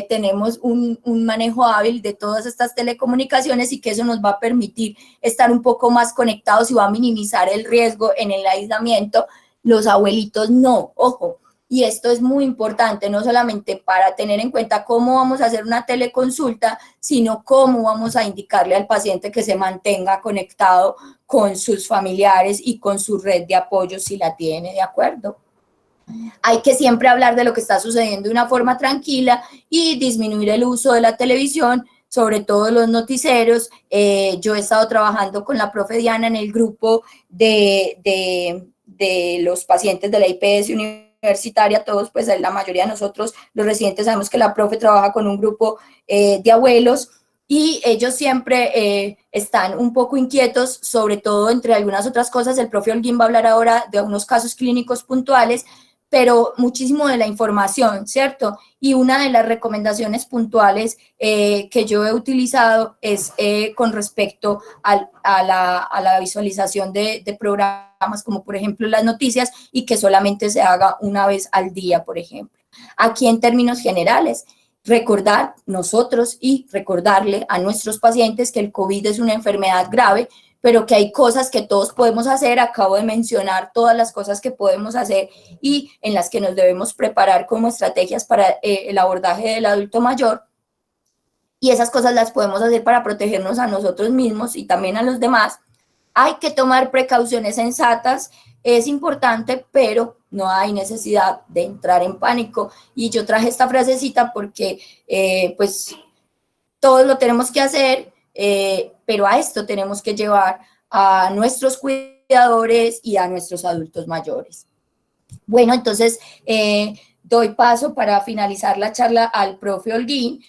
tenemos un manejo hábil de todas estas telecomunicaciones y que eso nos va a permitir estar un poco más conectados y va a minimizar el riesgo en el aislamiento. Los abuelitos no, ojo. Y esto es muy importante, no solamente para tener en cuenta cómo vamos a hacer una teleconsulta, sino cómo vamos a indicarle al paciente que se mantenga conectado con sus familiares y con su red de apoyo si la tiene, ¿de acuerdo? Hay que siempre hablar de lo que está sucediendo de una forma tranquila y disminuir el uso de la televisión, sobre todo los noticieros. Yo he estado trabajando con la profe Diana en el grupo de los pacientes de la IPS universitaria, todos, pues la mayoría de nosotros, los residentes, sabemos que la profe trabaja con un grupo de abuelos y ellos siempre están un poco inquietos, sobre todo entre algunas otras cosas. El profe Holguín va a hablar ahora de unos casos clínicos puntuales, pero muchísimo de la información, ¿cierto? Y una de las recomendaciones puntuales que yo he utilizado es con respecto a la visualización de programas como por ejemplo las noticias y que solamente se haga una vez al día, por ejemplo. Aquí en términos generales, recordar nosotros y recordarle a nuestros pacientes que el COVID es una enfermedad grave, pero que hay cosas que todos podemos hacer. Acabo de mencionar todas las cosas que podemos hacer y en las que nos debemos preparar como estrategias para el abordaje del adulto mayor. Y esas cosas las podemos hacer para protegernos a nosotros mismos y también a los demás. Hay que tomar precauciones sensatas, es importante, pero no hay necesidad de entrar en pánico. Y yo traje esta frasecita porque pues todos lo tenemos que hacer, pero a esto tenemos que llevar a nuestros cuidadores y a nuestros adultos mayores. Bueno, entonces doy paso para finalizar la charla al profe Holguín.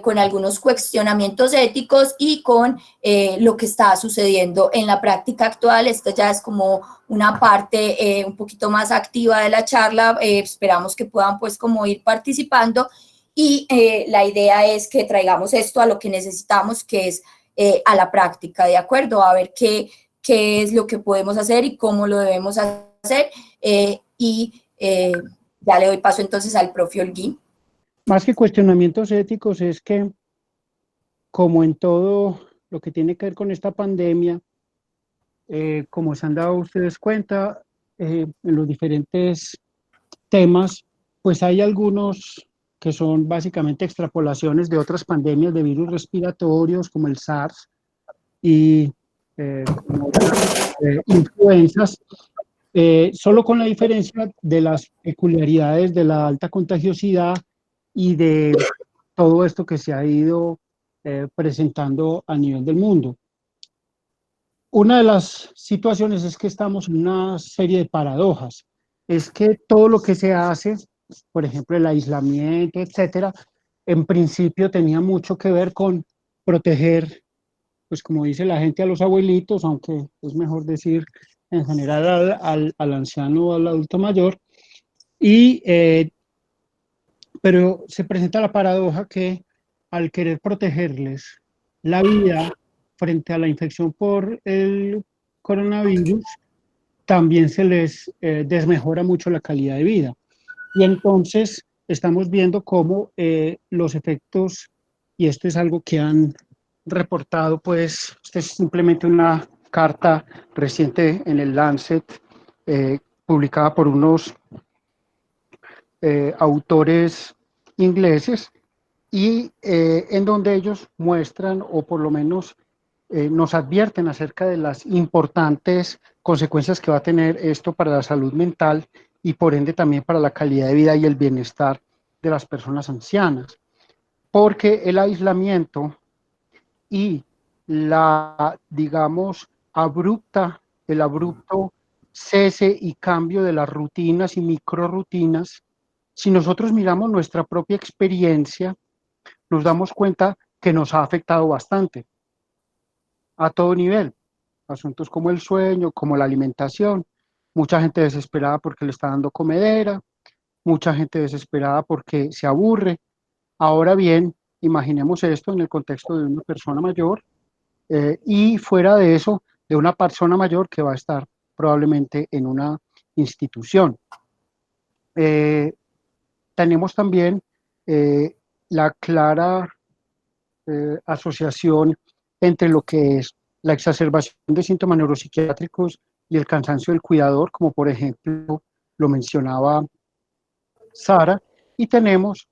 con algunos cuestionamientos éticos y con lo que está sucediendo en la práctica actual. Esto ya es como una parte un poquito más activa de la charla. Esperamos que puedan pues como ir participando y la idea es que traigamos esto a lo que necesitamos, que es a la práctica, ¿de acuerdo? A ver qué es lo que podemos hacer y cómo lo debemos hacer. Ya le doy paso entonces al profe Holguín. Más que cuestionamientos éticos, es que, como en todo lo que tiene que ver con esta pandemia, como se han dado ustedes cuenta, en los diferentes temas, pues hay algunos que son básicamente extrapolaciones de otras pandemias de virus respiratorios, como el SARS y como otras influencias, solo con la diferencia de las peculiaridades de la alta contagiosidad y de todo esto que se ha ido presentando a nivel del mundo. Una de las situaciones es que estamos en una serie de paradojas. Es que todo lo que se hace, por ejemplo, el aislamiento, etcétera, en principio tenía mucho que ver con proteger, pues como dice la gente, a los abuelitos, aunque es mejor decir en general al anciano o al adulto mayor. Pero se presenta la paradoja que al querer protegerles la vida frente a la infección por el coronavirus, también se les desmejora mucho la calidad de vida. Y entonces estamos viendo cómo los efectos, y esto es algo que han reportado, pues, esta es simplemente una carta reciente en el Lancet, publicada por unos autores ingleses, y en donde ellos muestran, o por lo menos nos advierten acerca de las importantes consecuencias que va a tener esto para la salud mental y por ende también para la calidad de vida y el bienestar de las personas ancianas. Porque el aislamiento y digamos, el abrupto cese y cambio de las rutinas y microrutinas, si nosotros miramos nuestra propia experiencia, nos damos cuenta que nos ha afectado bastante a todo nivel. Asuntos como el sueño, como la alimentación, mucha gente desesperada porque le está dando comedera, mucha gente desesperada porque se aburre. Ahora bien, imaginemos esto en el contexto de una persona mayor y fuera de eso, de una persona mayor que va a estar probablemente en una institución. Tenemos también la clara asociación entre lo que es la exacerbación de síntomas neuropsiquiátricos y el cansancio del cuidador, como por ejemplo lo mencionaba Sara, y tenemos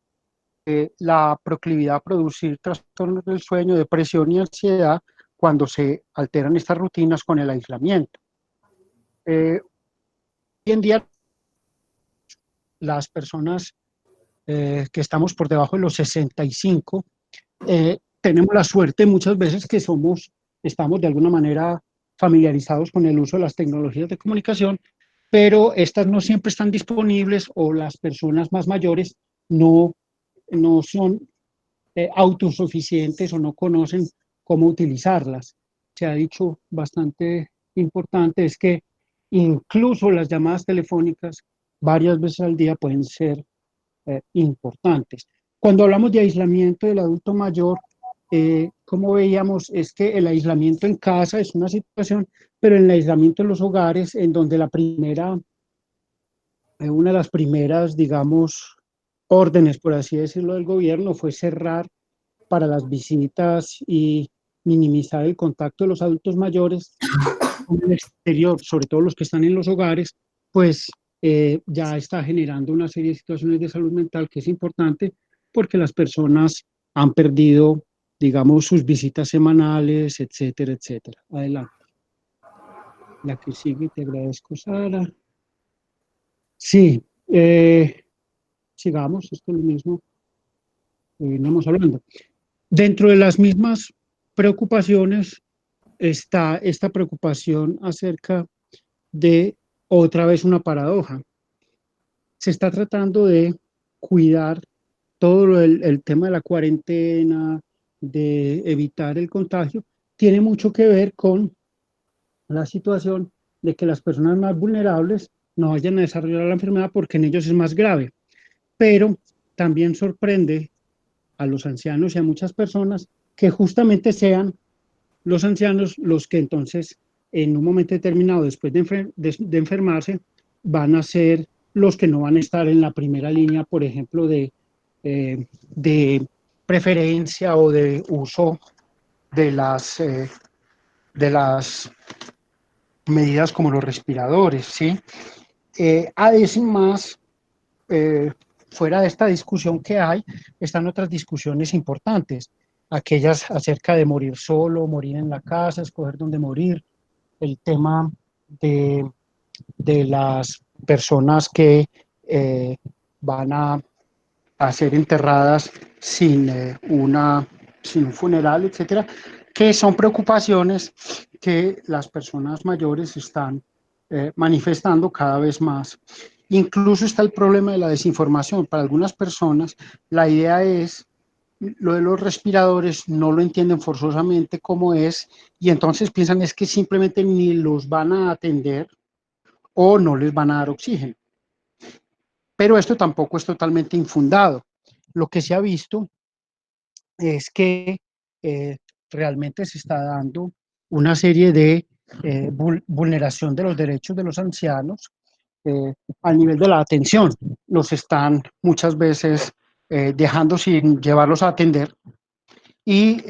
la proclividad a producir trastornos del sueño, depresión y ansiedad cuando se alteran estas rutinas con el aislamiento. Hoy en día las personas que estamos por debajo de los 65 tenemos la suerte muchas veces que estamos de alguna manera familiarizados con el uso de las tecnologías de comunicación, pero estas no siempre están disponibles o las personas más mayores no son autosuficientes o no conocen cómo utilizarlas. Se ha dicho bastante importante es que incluso las llamadas telefónicas varias veces al día pueden ser importantes. Cuando hablamos de aislamiento del adulto mayor, como veíamos, es que el aislamiento en casa es una situación, pero el aislamiento en los hogares, en donde una de las primeras, digamos, órdenes, por así decirlo, del gobierno fue cerrar para las visitas y minimizar el contacto de los adultos mayores con el exterior, sobre todo los que están en los hogares, pues ya está generando una serie de situaciones de salud mental que es importante porque las personas han perdido, digamos, sus visitas semanales, etcétera, etcétera. Adelante. La que sigue, te agradezco, Sara. Sí, sigamos, esto es lo mismo que veníamos hablando. Dentro de las mismas preocupaciones está esta preocupación acerca de otra vez una paradoja. Se está tratando de cuidar todo el tema de la cuarentena, de evitar el contagio, tiene mucho que ver con la situación de que las personas más vulnerables no vayan a desarrollar la enfermedad porque en ellos es más grave. Pero también sorprende a los ancianos y a muchas personas que justamente sean los ancianos los que entonces en un momento determinado después de enfermarse van a ser los que no van a estar en la primera línea, por ejemplo, de preferencia o de uso de las medidas como los respiradores, ¿sí? Además, eh, fuera de esta discusión que hay, están otras discusiones importantes, aquellas acerca de morir solo, morir en la casa, escoger dónde morir, el tema de, de las personas que van a ser enterradas sin un funeral, etcétera, que son preocupaciones que las personas mayores están manifestando cada vez más. Incluso está el problema de la desinformación. Para algunas personas, la idea es lo de los respiradores, no lo entienden forzosamente cómo es, y entonces piensan es que simplemente ni los van a atender o no les van a dar oxígeno. Pero esto tampoco es totalmente infundado. Lo que se ha visto es que eh, realmente se está dando una serie de vulneración de los derechos de los ancianos al nivel de la atención. Los están muchas veces dejando sin llevarlos a atender y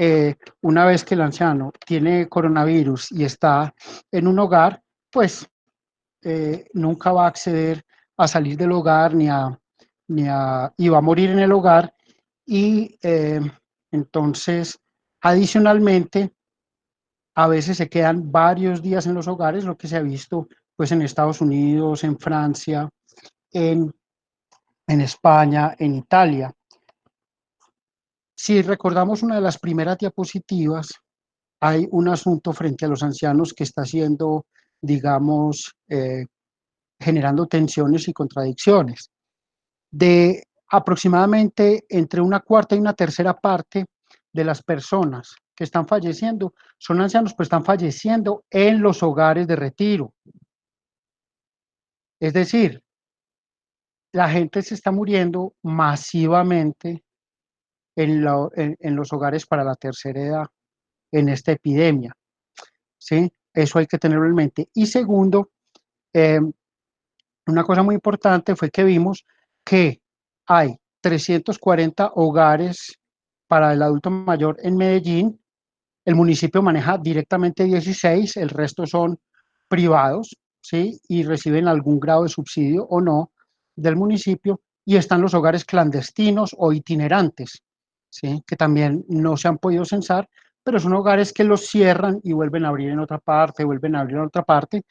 una vez que el anciano tiene coronavirus y está en un hogar, pues nunca va a acceder a salir del hogar y va a morir en el hogar y entonces adicionalmente a veces se quedan varios días en los hogares, lo que se ha visto pues en Estados Unidos, en Francia, en, en España, en Italia. Si recordamos una de las primeras diapositivas, hay un asunto frente a los ancianos que está siendo, digamos, generando tensiones y contradicciones. De aproximadamente entre una cuarta y una tercera parte de las personas que están falleciendo son ancianos, pero están falleciendo en los hogares de retiro. Es decir, la gente se está muriendo masivamente en los hogares para la tercera edad en esta epidemia. ¿Sí? Eso hay que tenerlo en mente. Y segundo, eh, una cosa muy importante fue que vimos que hay 340 hogares para el adulto mayor en Medellín. El municipio maneja directamente 16, el resto son privados, ¿sí? Y reciben algún grado de subsidio o no del municipio. Y están los hogares clandestinos o itinerantes, ¿sí? Que también no se han podido censar, pero son hogares que los cierran y vuelven a abrir en otra parte, vuelven a abrir en otra parte.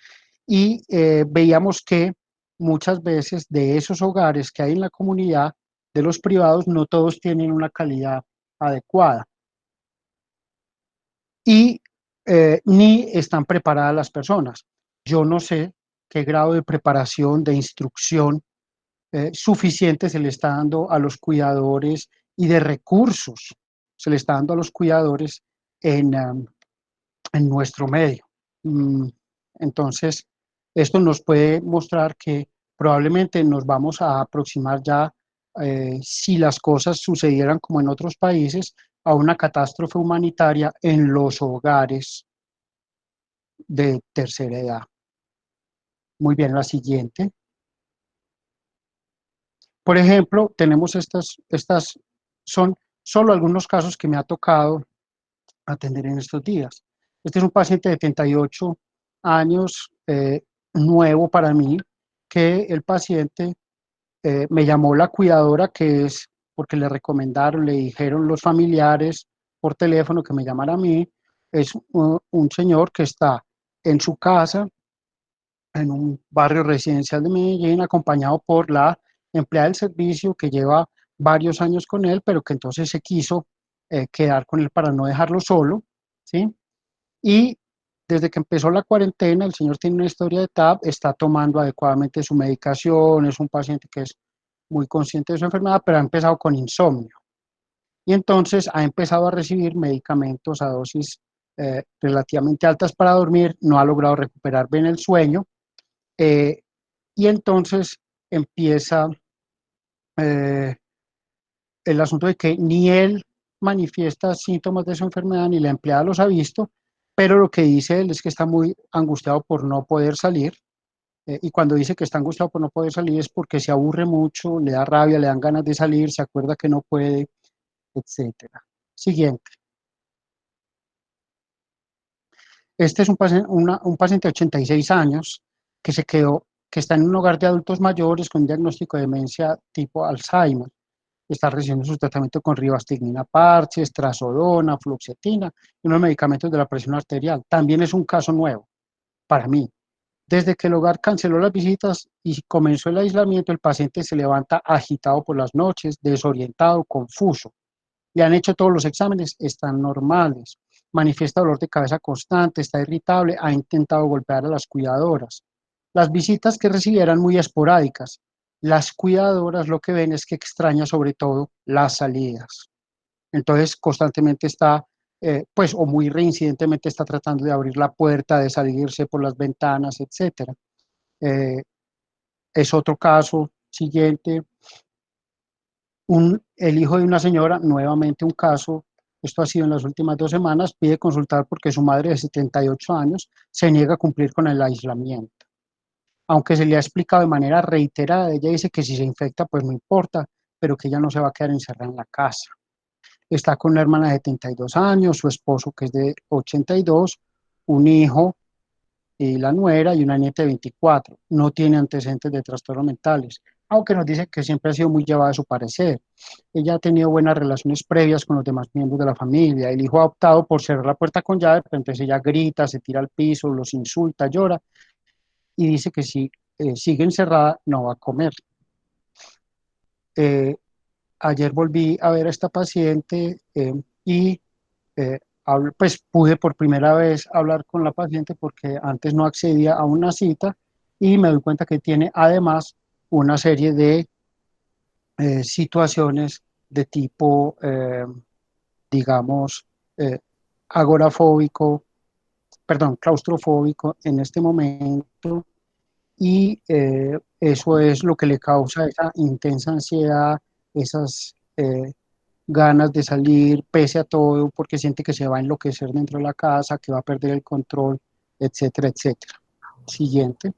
Y veíamos que muchas veces de esos hogares que hay en la comunidad, de los privados, no todos tienen una calidad adecuada y ni están preparadas las personas. Yo no sé qué grado de preparación, de instrucción suficiente se le está dando a los cuidadores y de recursos se le está dando a los cuidadores en nuestro medio. Entonces, esto nos puede mostrar que probablemente nos vamos a aproximar ya, si las cosas sucedieran como en otros países, a una catástrofe humanitaria en los hogares de tercera edad. Muy bien, la siguiente. Por ejemplo, tenemos estas son solo algunos casos que me ha tocado atender en estos días. Este es un paciente de 78 años, nuevo para mí, que el paciente me llamó la cuidadora, que es porque le recomendaron, le dijeron los familiares por teléfono que me llamara a mí. Es un señor que está en su casa, en un barrio residencial de Medellín, acompañado por la empleada del servicio que lleva varios años con él, pero que entonces se quiso quedar con él para no dejarlo solo, ¿sí? Y desde que empezó la cuarentena, el señor tiene una historia de TAP, está tomando adecuadamente su medicación, es un paciente que es muy consciente de su enfermedad, pero ha empezado con insomnio. Y entonces ha empezado a recibir medicamentos a dosis relativamente altas para dormir, no ha logrado recuperar bien el sueño, y entonces empieza el asunto de que ni él manifiesta síntomas de su enfermedad, ni la empleada los ha visto, pero lo que dice él es que está muy angustiado por no poder salir, y cuando dice que está angustiado por no poder salir es porque se aburre mucho, le da rabia, le dan ganas de salir, se acuerda que no puede, etcétera. Siguiente. Este es un paciente de 86 años que que está en un hogar de adultos mayores con un diagnóstico de demencia tipo Alzheimer. Está recibiendo su tratamiento con ribastignina parches, trazodona, fluoxetina y unos medicamentos de la presión arterial. También es un caso nuevo para mí. Desde que el hogar canceló las visitas y comenzó el aislamiento, el paciente se levanta agitado por las noches, desorientado, confuso. Le han hecho todos los exámenes, están normales. Manifiesta dolor de cabeza constante, está irritable, ha intentado golpear a las cuidadoras. Las visitas que recibía eran muy esporádicas. Las cuidadoras lo que ven es que extraña sobre todo las salidas. Entonces constantemente está, pues, o muy reincidentemente está tratando de abrir la puerta, de salirse por las ventanas, etc. Es otro caso. Siguiente. El hijo de una señora, nuevamente un caso, esto ha sido en las últimas 2 semanas, pide consultar porque su madre de 78 años se niega a cumplir con el aislamiento. Aunque se le ha explicado de manera reiterada, ella dice que si se infecta, pues no importa, pero que ella no se va a quedar encerrada en la casa. Está con una hermana de 72 años, su esposo que es de 82, un hijo y la nuera y una nieta de 24. No tiene antecedentes de trastornos mentales, aunque nos dice que siempre ha sido muy llevada a su parecer. Ella ha tenido buenas relaciones previas con los demás miembros de la familia. El hijo ha optado por cerrar la puerta con llave, pero entonces ella grita, se tira al piso, los insulta, llora y dice que si sigue encerrada no va a comer. Ayer volví a ver a esta paciente y pues pude por primera vez hablar con la paciente porque antes no accedía a una cita y me doy cuenta que tiene además una serie de situaciones de tipo, digamos, eh, agorafóbico, perdón, claustrofóbico en este momento, y eso es lo que le causa esa intensa ansiedad, esas ganas de salir pese a todo, porque siente que se va a enloquecer dentro de la casa, que va a perder el control, etcétera, etcétera. Siguiente.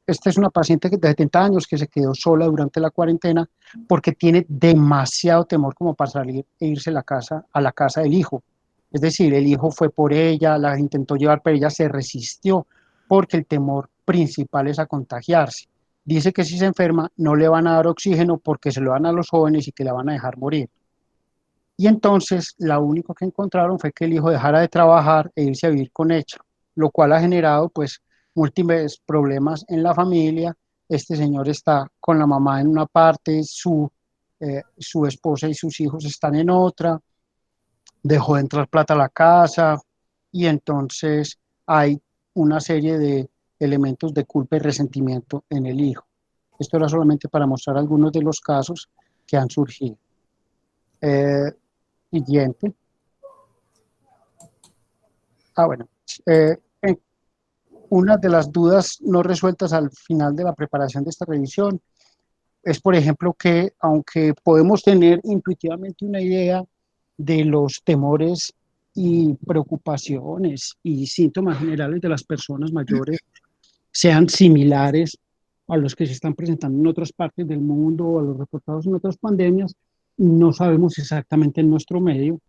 Esta es una paciente de 70 años que se quedó sola durante la cuarentena porque tiene demasiado temor como para salir e irse a la casa del hijo. Es decir, el hijo fue por ella, la intentó llevar, pero ella se resistió porque el temor principal es a contagiarse. Dice que si se enferma no le van a dar oxígeno porque se lo dan a los jóvenes y que la van a dejar morir. Y entonces lo único que encontraron fue que el hijo dejara de trabajar e irse a vivir con ella, lo cual ha generado pues múltiples problemas en la familia. Este señor está con la mamá en una parte, su esposa y sus hijos están en otra, dejó de entrar plata a la casa y entonces hay una serie de elementos de culpa y resentimiento en el hijo. Esto era solamente para mostrar algunos de los casos que han surgido. Siguiente. Bueno, una de las dudas no resueltas al final de la preparación de esta revisión es, por ejemplo, que aunque podemos tener intuitivamente una idea de los temores y preocupaciones y síntomas generales de las personas mayores sean similares a los que se están presentando en otras partes del mundo o a los reportados en otras pandemias, no sabemos exactamente en nuestro medio,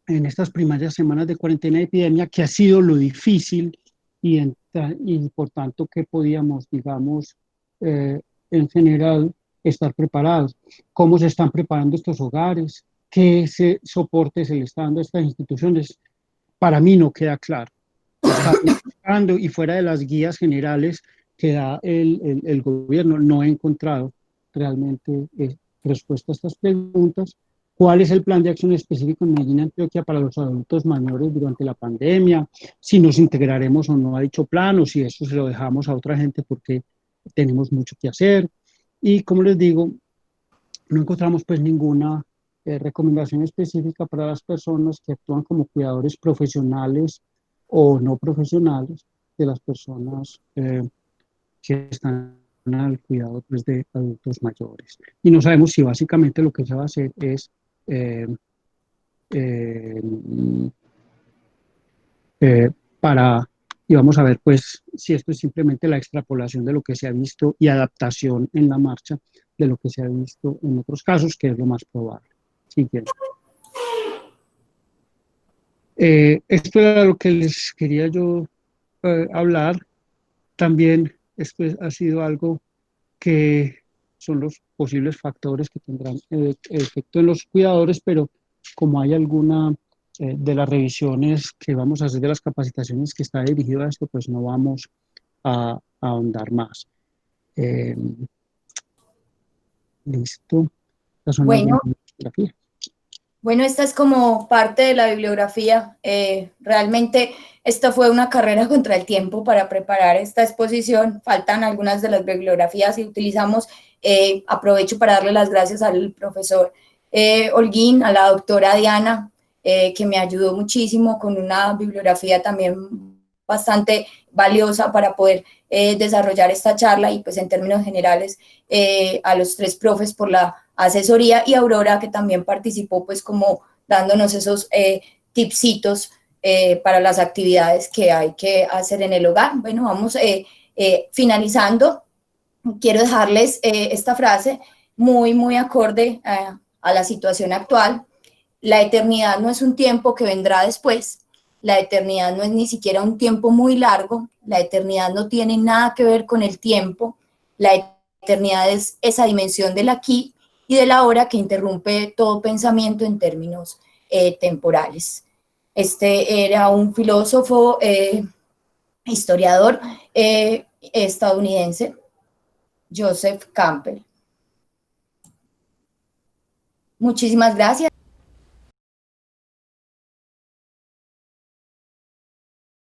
en estas primeras semanas de cuarentena de epidemia, qué ha sido lo difícil y por tanto qué podíamos, digamos, en general estar preparados. ¿Cómo se están preparando estos hogares? ¿Qué soporte se le está dando a estas instituciones? Para mí no queda claro. Estamos buscando y fuera de las guías generales que da el gobierno, no he encontrado realmente respuesta a estas preguntas. ¿Cuál es el plan de acción específico en Medellín, Antioquia, para los adultos mayores durante la pandemia? Si nos integraremos o no a dicho plan, o si eso se lo dejamos a otra gente porque tenemos mucho que hacer y, como les digo, no encontramos pues ninguna recomendación específica para las personas que actúan como cuidadores profesionales o no profesionales de las personas que están al cuidado pues, de adultos mayores. Y no sabemos si básicamente lo que se va a hacer es eh, eh, para, y vamos a ver pues si esto es simplemente la extrapolación de lo que se ha visto y adaptación en la marcha de lo que se ha visto en otros casos, que es lo más probable. Siguiente. Esto era lo que les quería yo hablar. También esto ha sido algo que son los posibles factores que tendrán efecto en los cuidadores, pero como hay alguna de las revisiones que vamos a hacer de las capacitaciones que está dirigido a esto, pues no vamos a ahondar más. Listo. Estas son Bueno, algunas bibliografías. Bueno, esta es como parte de la bibliografía. Realmente esta fue una carrera contra el tiempo para preparar esta exposición. Faltan algunas de las bibliografías y utilizamos, aprovecho para darle las gracias al profesor Holguín, a la doctora Diana, que me ayudó muchísimo con una bibliografía también bastante valiosa para poder desarrollar esta charla y pues en términos generales a los tres profes por la asesoría y Aurora que también participó pues como dándonos esos tipsitos para las actividades que hay que hacer en el hogar. Bueno, vamos finalizando. Quiero dejarles esta frase muy acorde a la situación actual. La eternidad no es un tiempo que vendrá después. La eternidad no es ni siquiera un tiempo muy largo. La eternidad no tiene nada que ver con el tiempo. La eternidad es esa dimensión del aquí y de la hora que interrumpe todo pensamiento en términos temporales. Este era un filósofo, historiador estadounidense, Joseph Campbell. Muchísimas gracias.